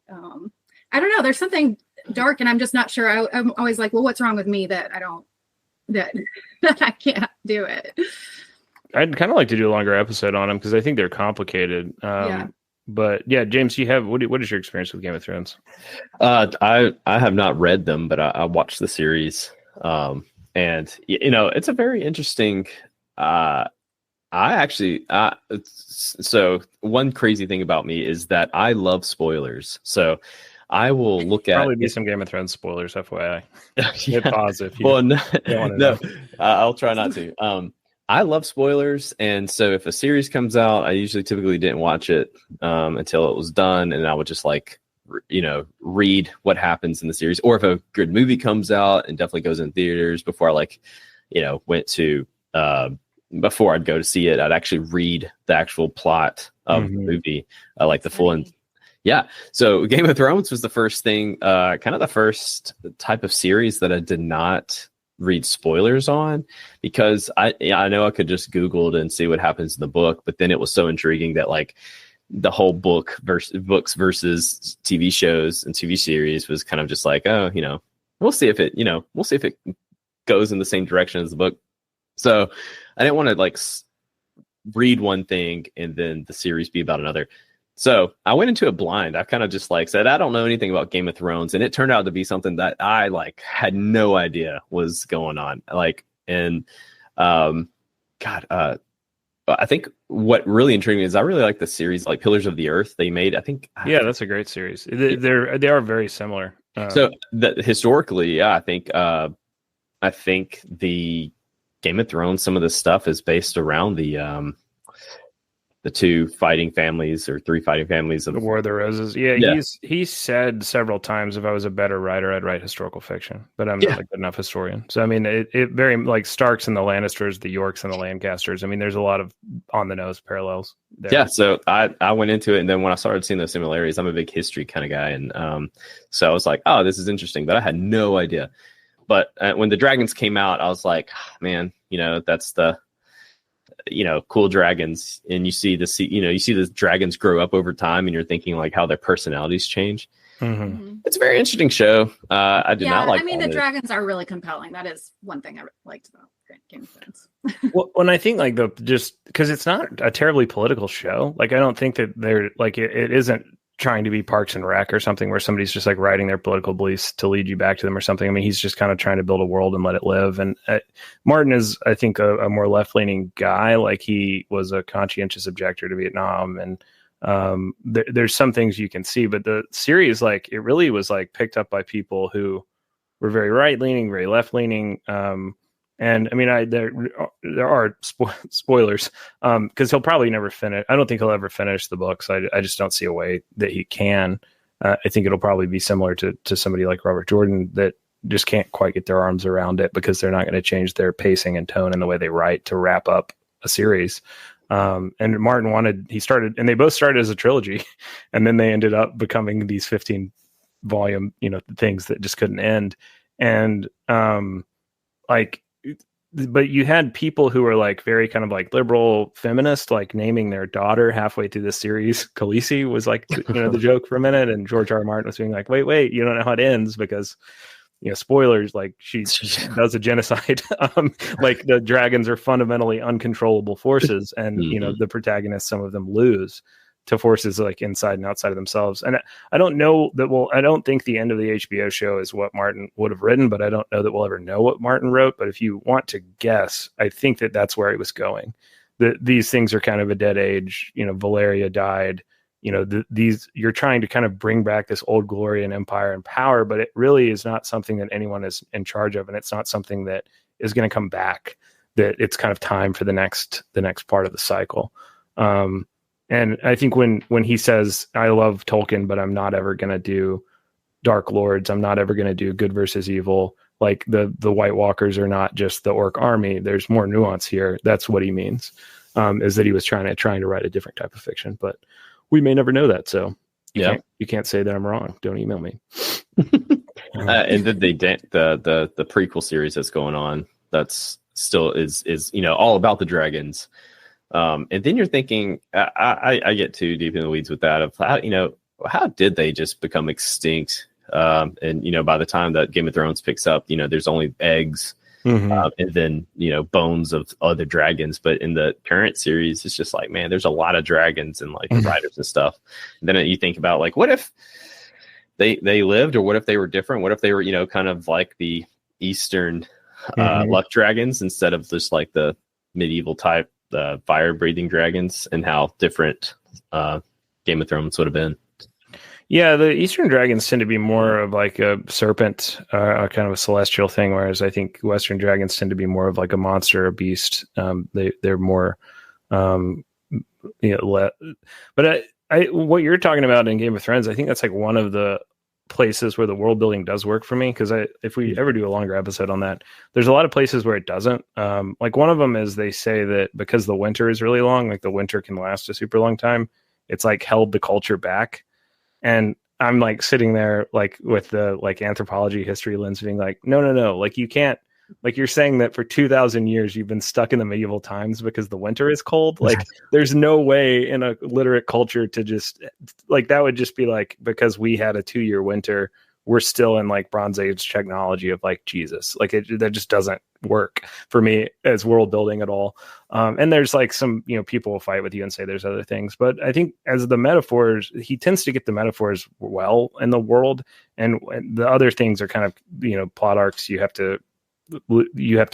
I don't know. There's something dark, and I'm just not sure. I'm always like, well, what's wrong with me that I can't do it? I'd kind of like to do a longer episode on them because I think they're complicated. Yeah. But yeah, James, what is your experience with Game of Thrones? I have not read them, but I watched the series. And it's a very interesting I actually, so one crazy thing about me is that I love spoilers. So I will look at Probably be some Game of Thrones spoilers, FYI. Hit yeah. pause if you Well, no, don't want to no, know. I'll try not to. I love spoilers, and so if a series comes out, I usually typically didn't watch it until it was done, and I would just like read what happens in the series, or if a good movie comes out and definitely goes in theaters before I went to before I'd go to see it, I'd actually read the actual plot of the movie, like the full end. Yeah. So Game of Thrones was the first thing, kind of the first type of series that I did not read spoilers on, because I know I could just Google it and see what happens in the book, but then it was so intriguing that like the whole books versus TV shows and TV series was kind of just like, oh, we'll see if it goes in the same direction as the book. So I didn't want to like read one thing and then the series be about another. So I went into it blind. I kind of just like said, I don't know anything about Game of Thrones. And it turned out to be something that I like had no idea was going on. Like, and I think what really intrigued me is I really like the series, like Pillars of the Earth they made. I think. Yeah, that's a great series. They are very similar. So historically, yeah, I think the Game of Thrones, some of the stuff is based around the two fighting families or three fighting families of the War of the Roses. Yeah, Yeah. He's said several times, if I was a better writer, I'd write historical fiction, but I'm not a good enough historian. So I mean, it very like Starks and the Lannisters, the Yorks and the Lancasters. I mean, there's a lot of on the nose parallels there. Yeah, so I went into it, and then when I started seeing those similarities, I'm a big history kind of guy, and so I was like, oh, this is interesting, but I had no idea. But when the dragons came out, I was like, man, that's the cool dragons, and you see the dragons grow up over time, and you're thinking like how their personalities change. It's a very interesting show. I did not like. I mean, the dragons are really compelling. That is one thing I liked about Game of Thrones. Well, and I think like just because it's not a terribly political show, like I don't think that they're like it isn't trying to be Parks and Rec or something where somebody's just like writing their political beliefs to lead you back to them or something. I mean, he's just kind of trying to build a world and let it live. And Martin is, I think, a more left-leaning guy. Like he was a conscientious objector to Vietnam, and there's some things you can see, but the series, like it really was like picked up by people who were very right-leaning, very left-leaning. And I mean, there are spoilers because he'll probably never finish. I don't think he'll ever finish the books. I just don't see a way that he can. I think it'll probably be similar to somebody like Robert Jordan that just can't quite get their arms around it because they're not going to change their pacing and tone and the way they write to wrap up a series. And Martin he started, and they both started as a trilogy, and then they ended up becoming these 15 volume, things that just couldn't end. And but you had people who were like very kind of like liberal feminist, like naming their daughter halfway through the series. Khaleesi was like, the joke for a minute. And George R. R. Martin was being like, wait, you don't know how it ends because, spoilers, like she does a genocide. Like the dragons are fundamentally uncontrollable forces. And, the protagonists, some of them lose to forces like inside and outside of themselves. And I don't know that I don't think the end of the HBO show is what Martin would have written, but I don't know that we'll ever know what Martin wrote. But if you want to guess, I think that that's where he was going. These things are kind of a dead age. Valeria died. You're trying to kind of bring back this old glory and empire and power, but it really is not something that anyone is in charge of. And it's not something that is going to come back, that it's kind of time for the next part of the cycle. And I think when he says, I love Tolkien, but I'm not ever going to do Dark Lords, I'm not ever going to do good versus evil, like the White Walkers are not just the orc army, there's more nuance here. That's what he means, is that he was trying to write a different type of fiction, but we may never know that. So you can't say that I'm wrong. Don't email me. And then the prequel series that's going on, that's still is all about the dragons. And then you're thinking, I get too deep in the weeds with that of how did they just become extinct? And by the time that Game of Thrones picks up, there's only eggs, and then bones of other dragons. But in the current series, it's just like, man, there's a lot of dragons and like the riders and stuff. And then you think about like, what if they lived, or what if they were different? What if they were kind of like the Eastern luck dragons instead of just like the medieval type the fire breathing dragons and how different Game of Thrones would have been. Yeah, the Eastern dragons tend to be more of like a serpent, kind of a celestial thing, whereas I think Western dragons tend to be more of like a monster, a beast. They're more, but what you're talking about in Game of Thrones, I think that's like one of the places where the world building does work for me, because if we ever do a longer episode on that, there's a lot of places where it doesn't. Like one of them is they say that because the winter is really long, like the winter can last a super long time, it's like held the culture back. And I'm like sitting there like with the like anthropology history lens being like, no, like you can't, like you're saying that for 2,000 years you've been stuck in the medieval times because the winter is cold. Like there's no way in a literate culture to just like, that would just be like, because we had a 2-year winter, we're still in like Bronze Age technology of like Jesus. Like that just doesn't work for me as world building at all. And there's like some, people will fight with you and say there's other things, but I think as the metaphors, he tends to get the metaphors well in the world, and the other things are kind of, plot arcs you have to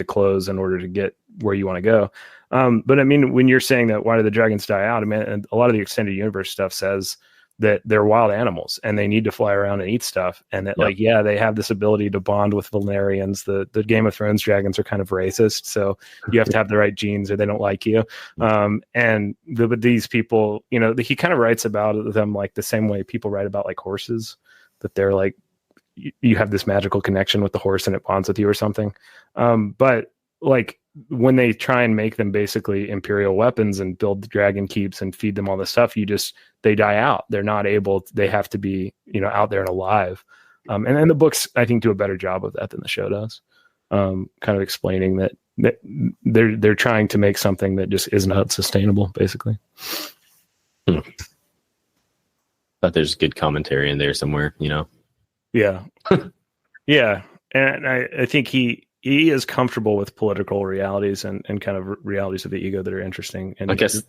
close in order to get where you want to go. But I mean, when you're saying that, why do the dragons die out? I mean, and a lot of the extended universe stuff says that they're wild animals and they need to fly around and eat stuff. And that they have this ability to bond with Valerians. The Game of Thrones dragons are kind of racist. So you have to have the right genes or they don't like you. But these people, he kind of writes about them like the same way people write about like horses, that they're like, you have this magical connection with the horse and it bonds with you or something. But like when they try and make them basically Imperial weapons and build the dragon keeps and feed them all this stuff, they die out. They're not able, they have to be, out there and alive. And then the books, I think, do a better job of that than the show does. Kind of explaining that they're trying to make something that just is not sustainable, basically. But there's good commentary in there somewhere, Yeah. Yeah. And I think he is comfortable with political realities and kind of realities of the ego that are interesting. And I guess,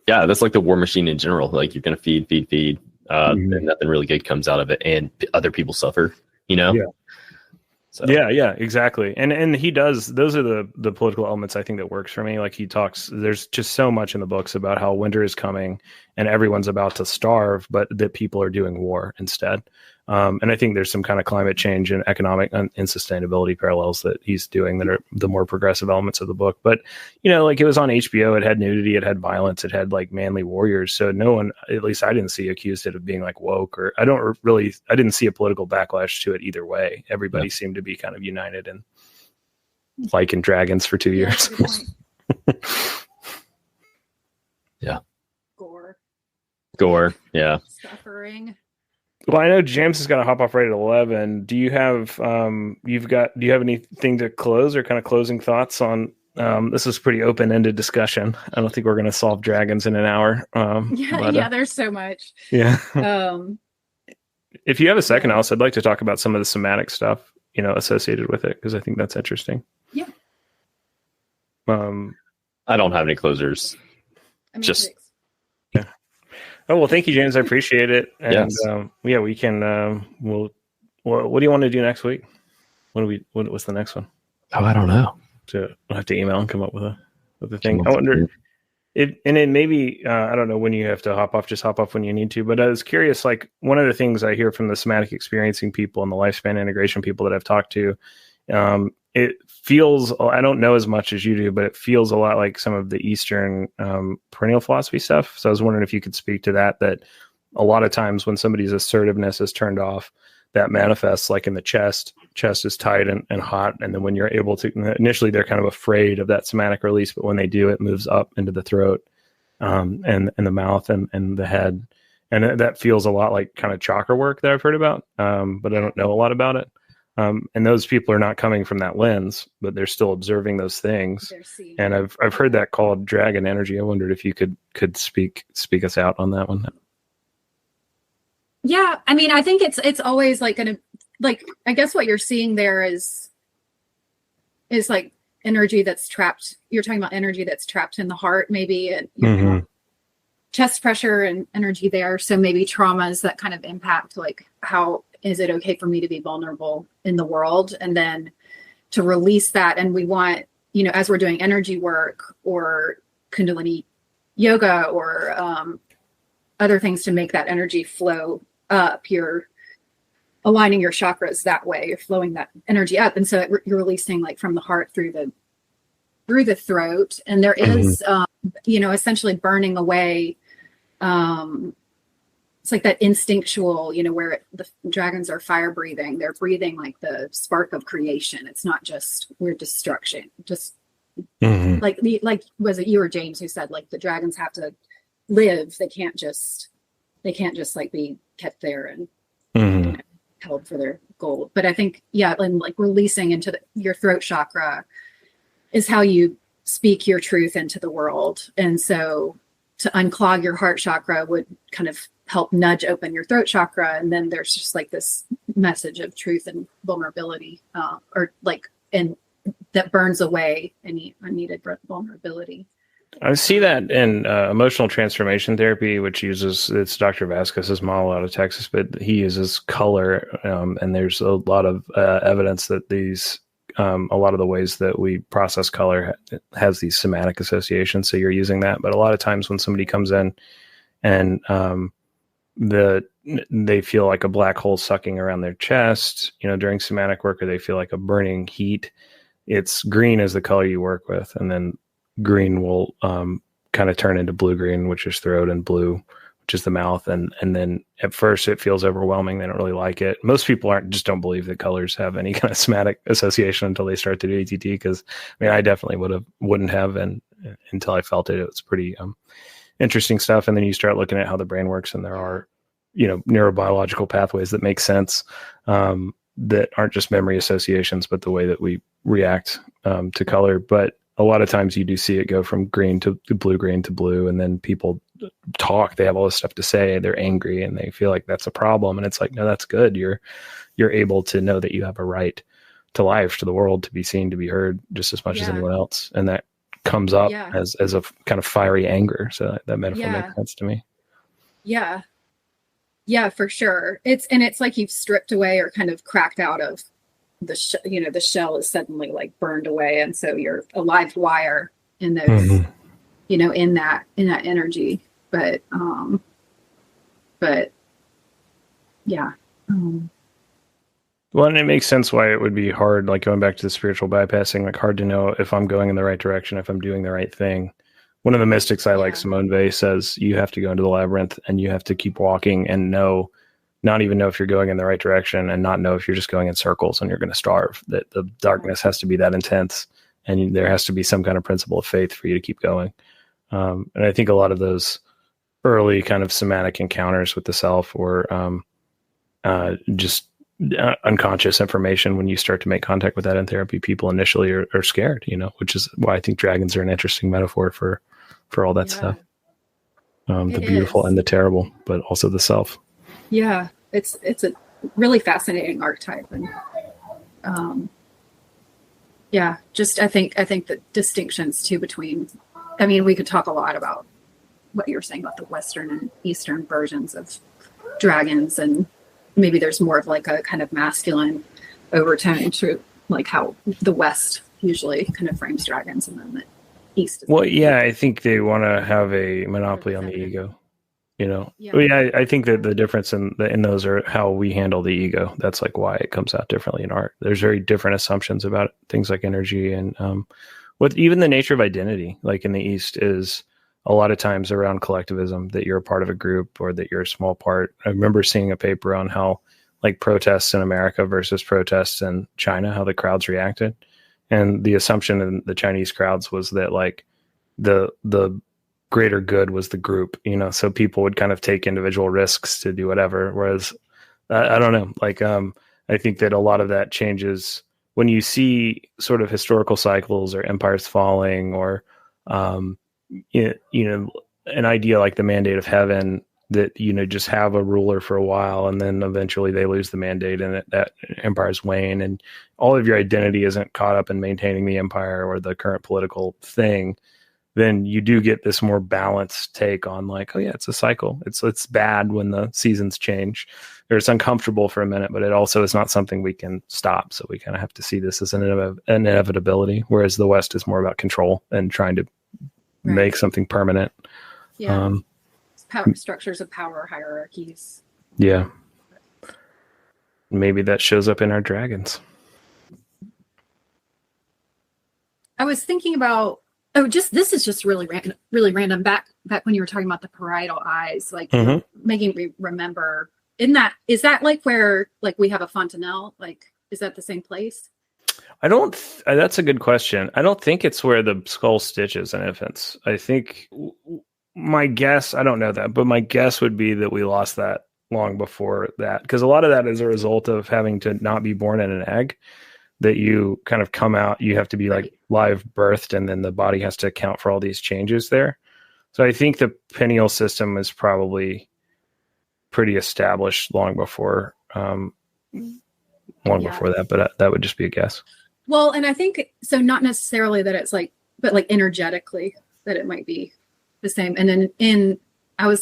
that's like the war machine in general. Like you're going to feed, and nothing really good comes out of it, and other people suffer, Yeah. So. Yeah, exactly. And he does, those are the political elements I think that works for me. Like he talks, there's just so much in the books about how winter is coming and everyone's about to starve, but that people are doing war instead. And I think there's some kind of climate change and economic insustainability parallels that he's doing that are the more progressive elements of the book. But, like it was on HBO, it had nudity, it had violence, it had like manly warriors. So no one, at least I didn't see, accused it of being like woke, or I didn't see a political backlash to it either way. Everybody seemed to be kind of united and liking dragons for 2 years. Yeah. Gore. Yeah. Suffering. Well, I know James is going to hop off right at 11. Do you have do you have anything to close or kind of closing thoughts on? This is pretty open-ended discussion. I don't think we're going to solve dragons in an hour. There's so much. Yeah. If you have a second, I'd like to talk about some of the somatic stuff, associated with it, because I think that's interesting. Yeah. I don't have any closers. Just. Oh, well, thank you, James. I appreciate it. And yes. We can, what do you want to do next week? What's the next one? Oh, I don't know. So we'll have to email and come up with a thing. I wonder it maybe, I don't know when you have to hop off, just hop off when you need to, but I was curious, like one of the things I hear from the somatic experiencing people and the lifespan integration people that I've talked to, it feels, I don't know as much as you do, but it feels a lot like some of the Eastern perennial philosophy stuff. So I was wondering if you could speak to that a lot of times when somebody's assertiveness is turned off, that manifests like in the chest is tight and hot. And then when you're able to, initially they're kind of afraid of that somatic release, but when they do, it moves up into the throat and the mouth and the head. And that feels a lot like kind of chakra work that I've heard about, but I don't know a lot about it. And those people are not coming from that lens, but they're still observing those things. And I've heard that called dragon energy. I wondered if you could speak us out on that one. Yeah, I mean, I think it's always like I guess what you're seeing there is like energy that's trapped. You're talking about energy that's trapped in the heart, maybe, and chest pressure and energy there. So maybe traumas that kind of impact like how is it okay for me to be vulnerable in the world, and then to release that. And we want, as we're doing energy work or Kundalini yoga or other things to make that energy flow up. You're aligning your chakras that way. You're flowing that energy up, and so you're releasing like from the heart through the throat. And there is, essentially burning away. It's like that instinctual, where the dragons are fire breathing. They're breathing like the spark of creation. It's not just weird destruction. Just like was it you or James who said like the dragons have to live. They can't just like be kept there and held for their gold. But I think and like releasing into your throat chakra is how you speak your truth into the world. And so to unclog your heart chakra would kind of help nudge open your throat chakra. And then there's just like this message of truth and vulnerability, and that burns away any unneeded vulnerability. I see that in emotional transformation therapy, which it's Dr. Vasquez's model out of Texas, but he uses color. And there's a lot of evidence that a lot of the ways that we process color has these somatic associations. So you're using that. But a lot of times when somebody comes in and they feel like a black hole sucking around their chest, during somatic work, or they feel like a burning heat, it's green is the color you work with. And then green will kind of turn into blue-green, which is throat, and blue, which is the mouth. And then at first it feels overwhelming. They don't really like it. Most people just don't believe that colors have any kind of somatic association until they start to do ATT. Because I definitely wouldn't have, and until I felt it. It was pretty interesting stuff. And then you start looking at how the brain works, and there are, neurobiological pathways that make sense, that aren't just memory associations, but the way that we react to color. But a lot of times you do see it go from green to blue-green to blue, and then people talk, they have all this stuff to say, they're angry, and they feel like that's a problem. And it's like, no, that's good. You're able to know that you have a right to life, to the world, to be seen, to be heard just as much as anyone else. And that comes up as a kind of fiery anger. So that metaphor makes sense to me. Yeah. Yeah, for sure. It's like you've stripped away or kind of cracked out of the shell is suddenly like burned away. And so you're a live wire in those, in that energy. But yeah. Well, and it makes sense why it would be hard, like going back to the spiritual bypassing, like hard to know if I'm going in the right direction, if I'm doing the right thing. One of the mystics I like, Simone Weil, says you have to go into the labyrinth and you have to keep walking and not even know if you're going in the right direction, and not know if you're just going in circles and you're going to starve. That the darkness has to be that intense, and there has to be some kind of principle of faith for you to keep going. And I think a lot of those early kind of somatic encounters with the self, or just unconscious information, when you start to make contact with that in therapy, people initially are scared, which is why I think dragons are an interesting metaphor for all that stuff. The beautiful and the terrible, but also the self. Yeah, it's a really fascinating archetype, and I think the distinctions too between, we could talk a lot about what you were saying about the Western and Eastern versions of dragons, and maybe there's more of like a kind of masculine overtone to like how the West usually kind of frames dragons, and then the East. I think they want to have a monopoly on the ego. I think that the difference in those are how we handle the ego. That's like why it comes out differently in art. There's very different assumptions about things like energy, and what even the nature of identity, like in the East, is a lot of times around collectivism, that you're a part of a group or that you're a small part. I remember seeing a paper on how like protests in America versus protests in China, how the crowds reacted. And the assumption in the Chinese crowds was that like the greater good was the group, so people would kind of take individual risks to do whatever. Whereas I don't know, like, I think that a lot of that changes when you see sort of historical cycles or empires falling, or, an idea like the mandate of heaven, that, just have a ruler for a while and then eventually they lose the mandate and that empire's wane, and all of your identity isn't caught up in maintaining the empire or the current political thing. Then you do get this more balanced take on like, oh yeah, it's a cycle. It's bad when the seasons change, or it's uncomfortable for a minute, but it also is not something we can stop. So we kind of have to see this as an inevitability. Whereas the West is more about control and trying to make something permanent. Yeah. Power structures of power hierarchies. Yeah. Maybe that shows up in our dragons. I was thinking about this is just really random. Back when you were talking about the parietal eyes, like making me remember. Is that like where like we have a fontanelle? Like, is that the same place? I don't. That's a good question. I don't think it's where the skull stitches in infants. I think my guess. I don't know that, but my guess would be that we lost that long before that, because a lot of that is a result of having to not be born in an egg. That you kind of come out, you have to be like live birthed, and then the body has to account for all these changes there. So I think the pineal system is probably pretty established long before that, but that would just be a guess. Well, and I think so, not necessarily that it's like, but like energetically that it might be the same. And then I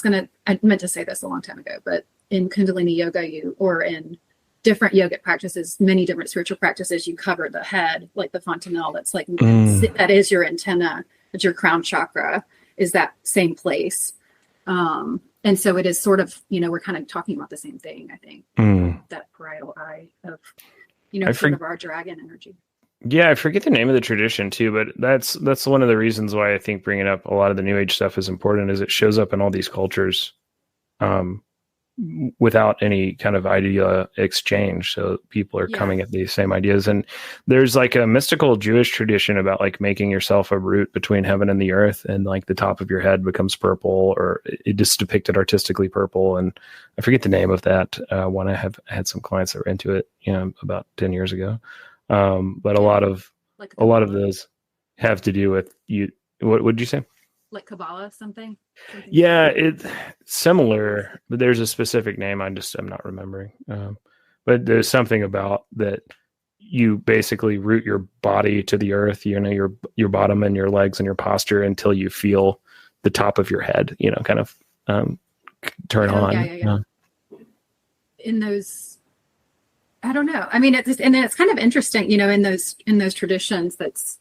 meant to say this a long time ago, but in Kundalini yoga, or in different yogic practices, many different spiritual practices, you cover the head, like the fontanelle. That's like, that is your antenna, that's your crown chakra, is that same place. And so it is sort of, we're kind of talking about the same thing, I think. That parietal eye of, sort of our dragon energy. Yeah, I forget the name of the tradition too, but that's one of the reasons why I think bringing up a lot of the New Age stuff is important, is it shows up in all these cultures without any kind of idea exchange. So people are coming at these same ideas. And there's like a mystical Jewish tradition about like making yourself a root between heaven and the earth, and like the top of your head becomes purple, or it just depicted artistically purple. And I forget the name of that one. I had some clients that were into it, about 10 years ago. But a lot of those have to do with you. What would you say? Like Kabbalah, something? Yeah, it's similar, but there's a specific name. I'm not remembering. But there's something about that. You basically root your body to the earth, your bottom and your legs and your posture, until you feel the top of your head, kind of turn on. Yeah. In those, I don't know. I mean, it's kind of interesting, in those traditions, that's,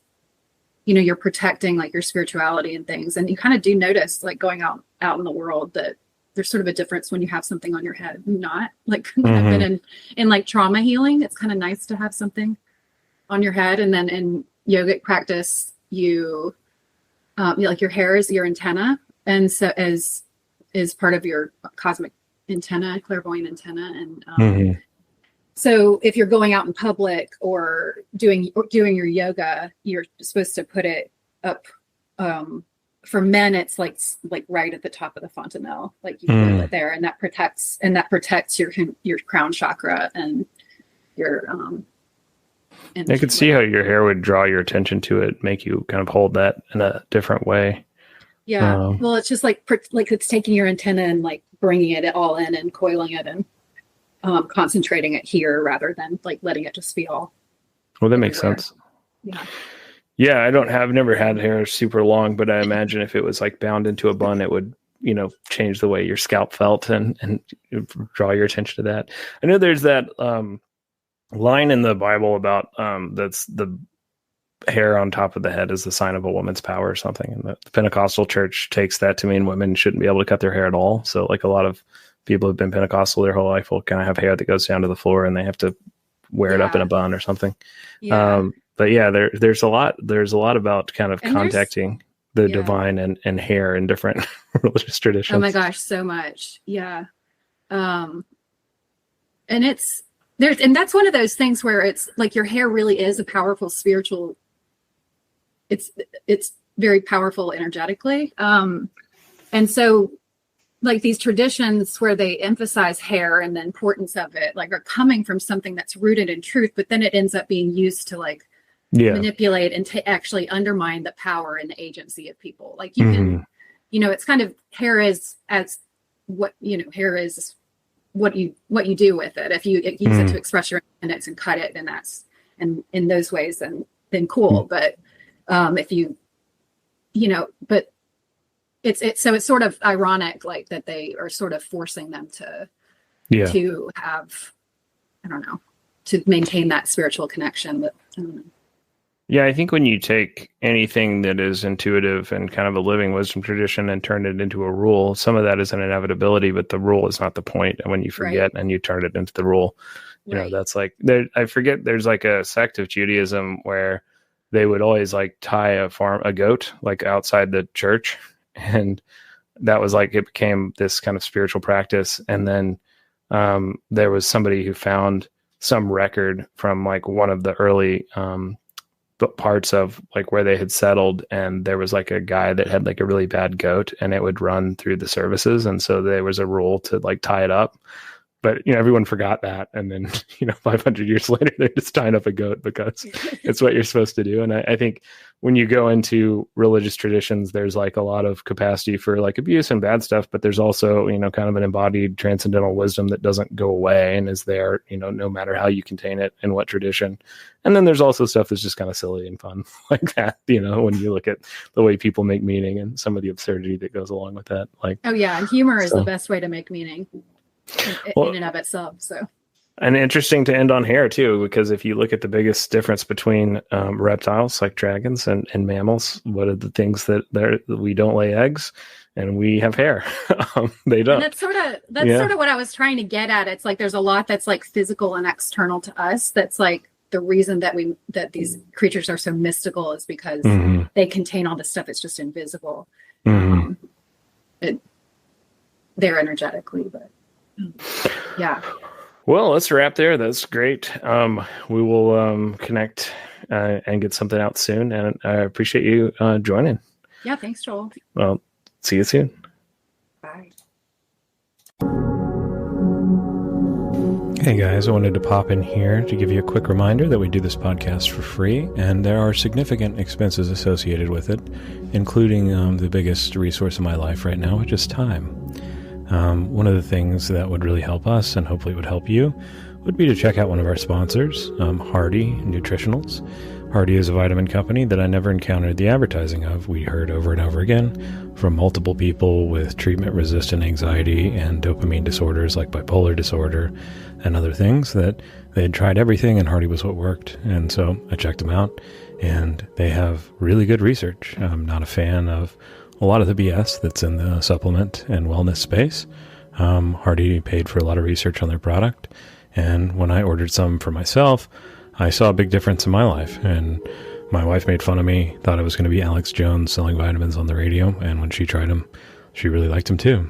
you're protecting like your spirituality and things. And you kind of do notice, like going out in the world, that there's sort of a difference when you have something on your head and not. Like I've been in like trauma healing. It's kind of nice to have something on your head. And then in yogic practice, you like your hair is your antenna. And so is part of your cosmic antenna, clairvoyant antenna. And so if you're going out in public or doing your yoga, you're supposed to put it up. For men, it's like right at the top of the fontanelle, like you feel it there, and that protects your crown chakra and your. I could see how your hair would draw your attention to it, make you kind of hold that in a different way. Yeah, well, it's just like it's taking your antenna and like bringing it all in and coiling it and concentrating it here rather than like letting it just be all. Well, that makes sense. Yeah. Yeah, I've never had hair super long, but I imagine if it was like bound into a bun, it would, change the way your scalp felt and draw your attention to that. I know there's that line in the Bible about that's the hair on top of the head is the sign of a woman's power or something. And the Pentecostal church takes that to mean women shouldn't be able to cut their hair at all. So like a lot of people who've been Pentecostal their whole life will kind of have hair that goes down to the floor and they have to wear it up in a bun or something. Yeah. But yeah, there's a lot about kind of contacting the divine and hair in different religious traditions. Oh my gosh, so much. Yeah. And that's one of those things where it's like your hair really is a powerful spiritual. It's very powerful energetically. And so like these traditions where they emphasize hair and the importance of it, like are coming from something that's rooted in truth, but then it ends up being used to like manipulate and to actually undermine the power and the agency of people. Like you can, it's kind of hair is what you do with it. If you use it to express your independence and cut it, and in those ways, then cool. But if you, but it's sort of ironic, like that they are sort of forcing them to have, I don't know, to maintain that spiritual connection. But Yeah, I think when you take anything that is intuitive and kind of a living wisdom tradition and turn it into a rule, some of that is an inevitability, but the rule is not the point. And when you forget and you turn it into the rule, you know, that's like, I forget, there's like a sect of Judaism where they would always like tie a goat like outside the church. And that was like, it became this kind of spiritual practice. And then there was somebody who found some record from like one of the early parts of like where they had settled, and there was like a guy that had like a really bad goat and it would run through the services, and so there was a rule to like tie it up. But you know, everyone forgot that, and then 500 years later they're just tying up a goat because it's what you're supposed to do. And I think when you go into religious traditions, there's like a lot of capacity for like abuse and bad stuff, but there's also kind of an embodied transcendental wisdom that doesn't go away and is there no matter how you contain it in what tradition. And then there's also stuff that's just kind of silly and fun like that, when you look at the way people make meaning and some of the absurdity that goes along with that. Like, oh yeah, and humor is the best way to make meaning in and of itself. So, and interesting to end on hair too, because if you look at the biggest difference between reptiles like dragons and mammals, what are the things that we don't lay eggs and we have hair? They don't. And that's sort of what I was trying to get at. It's like there's a lot that's like physical and external to us. That's like the reason that these creatures are so mystical is because they contain all this stuff that's just invisible. They're energetically, but yeah. Well, let's wrap there. That's great. We will connect and get something out soon. And I appreciate you joining. Yeah, thanks, Joel. Well, see you soon. Bye. Hey guys, I wanted to pop in here to give you a quick reminder that we do this podcast for free, and there are significant expenses associated with it, including the biggest resource in my life right now, which is time. One of the things that would really help us, and hopefully would help you, would be to check out one of our sponsors, Hardy Nutritionals. Hardy is a vitamin company that I never encountered the advertising of. We heard over and over again from multiple people with treatment-resistant anxiety and dopamine disorders like bipolar disorder and other things that they had tried everything and Hardy was what worked. And so I checked them out, and they have really good research. I'm not a fan of a lot of the BS that's in the supplement and wellness space. Hardy paid for a lot of research on their product, and when I ordered some for myself, I saw a big difference in my life. And my wife made fun of me, thought I was going to be Alex Jones selling vitamins on the radio, and when she tried them, she really liked them too.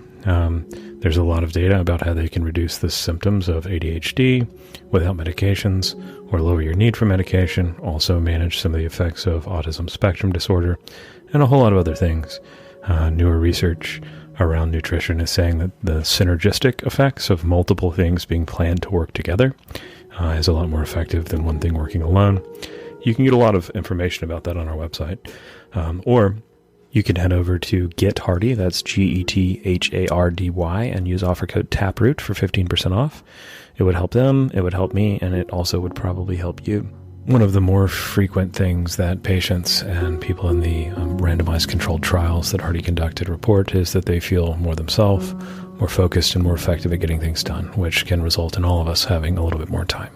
There's a lot of data about how they can reduce the symptoms of ADHD without medications or lower your need for medication, also manage some of the effects of autism spectrum disorder, and a whole lot of other things. Newer research around nutrition is saying that the synergistic effects of multiple things being planned to work together is a lot more effective than one thing working alone. You can get a lot of information about that on our website, or you can head over to Get Hardy, that's GETHARDY, and use offer code TAPROOT for 15% off. It would help them, it would help me, and it also would probably help you. One of the more frequent things that patients and people in the randomized controlled trials that Hardy conducted report is that they feel more themselves, more focused, and more effective at getting things done, which can result in all of us having a little bit more time.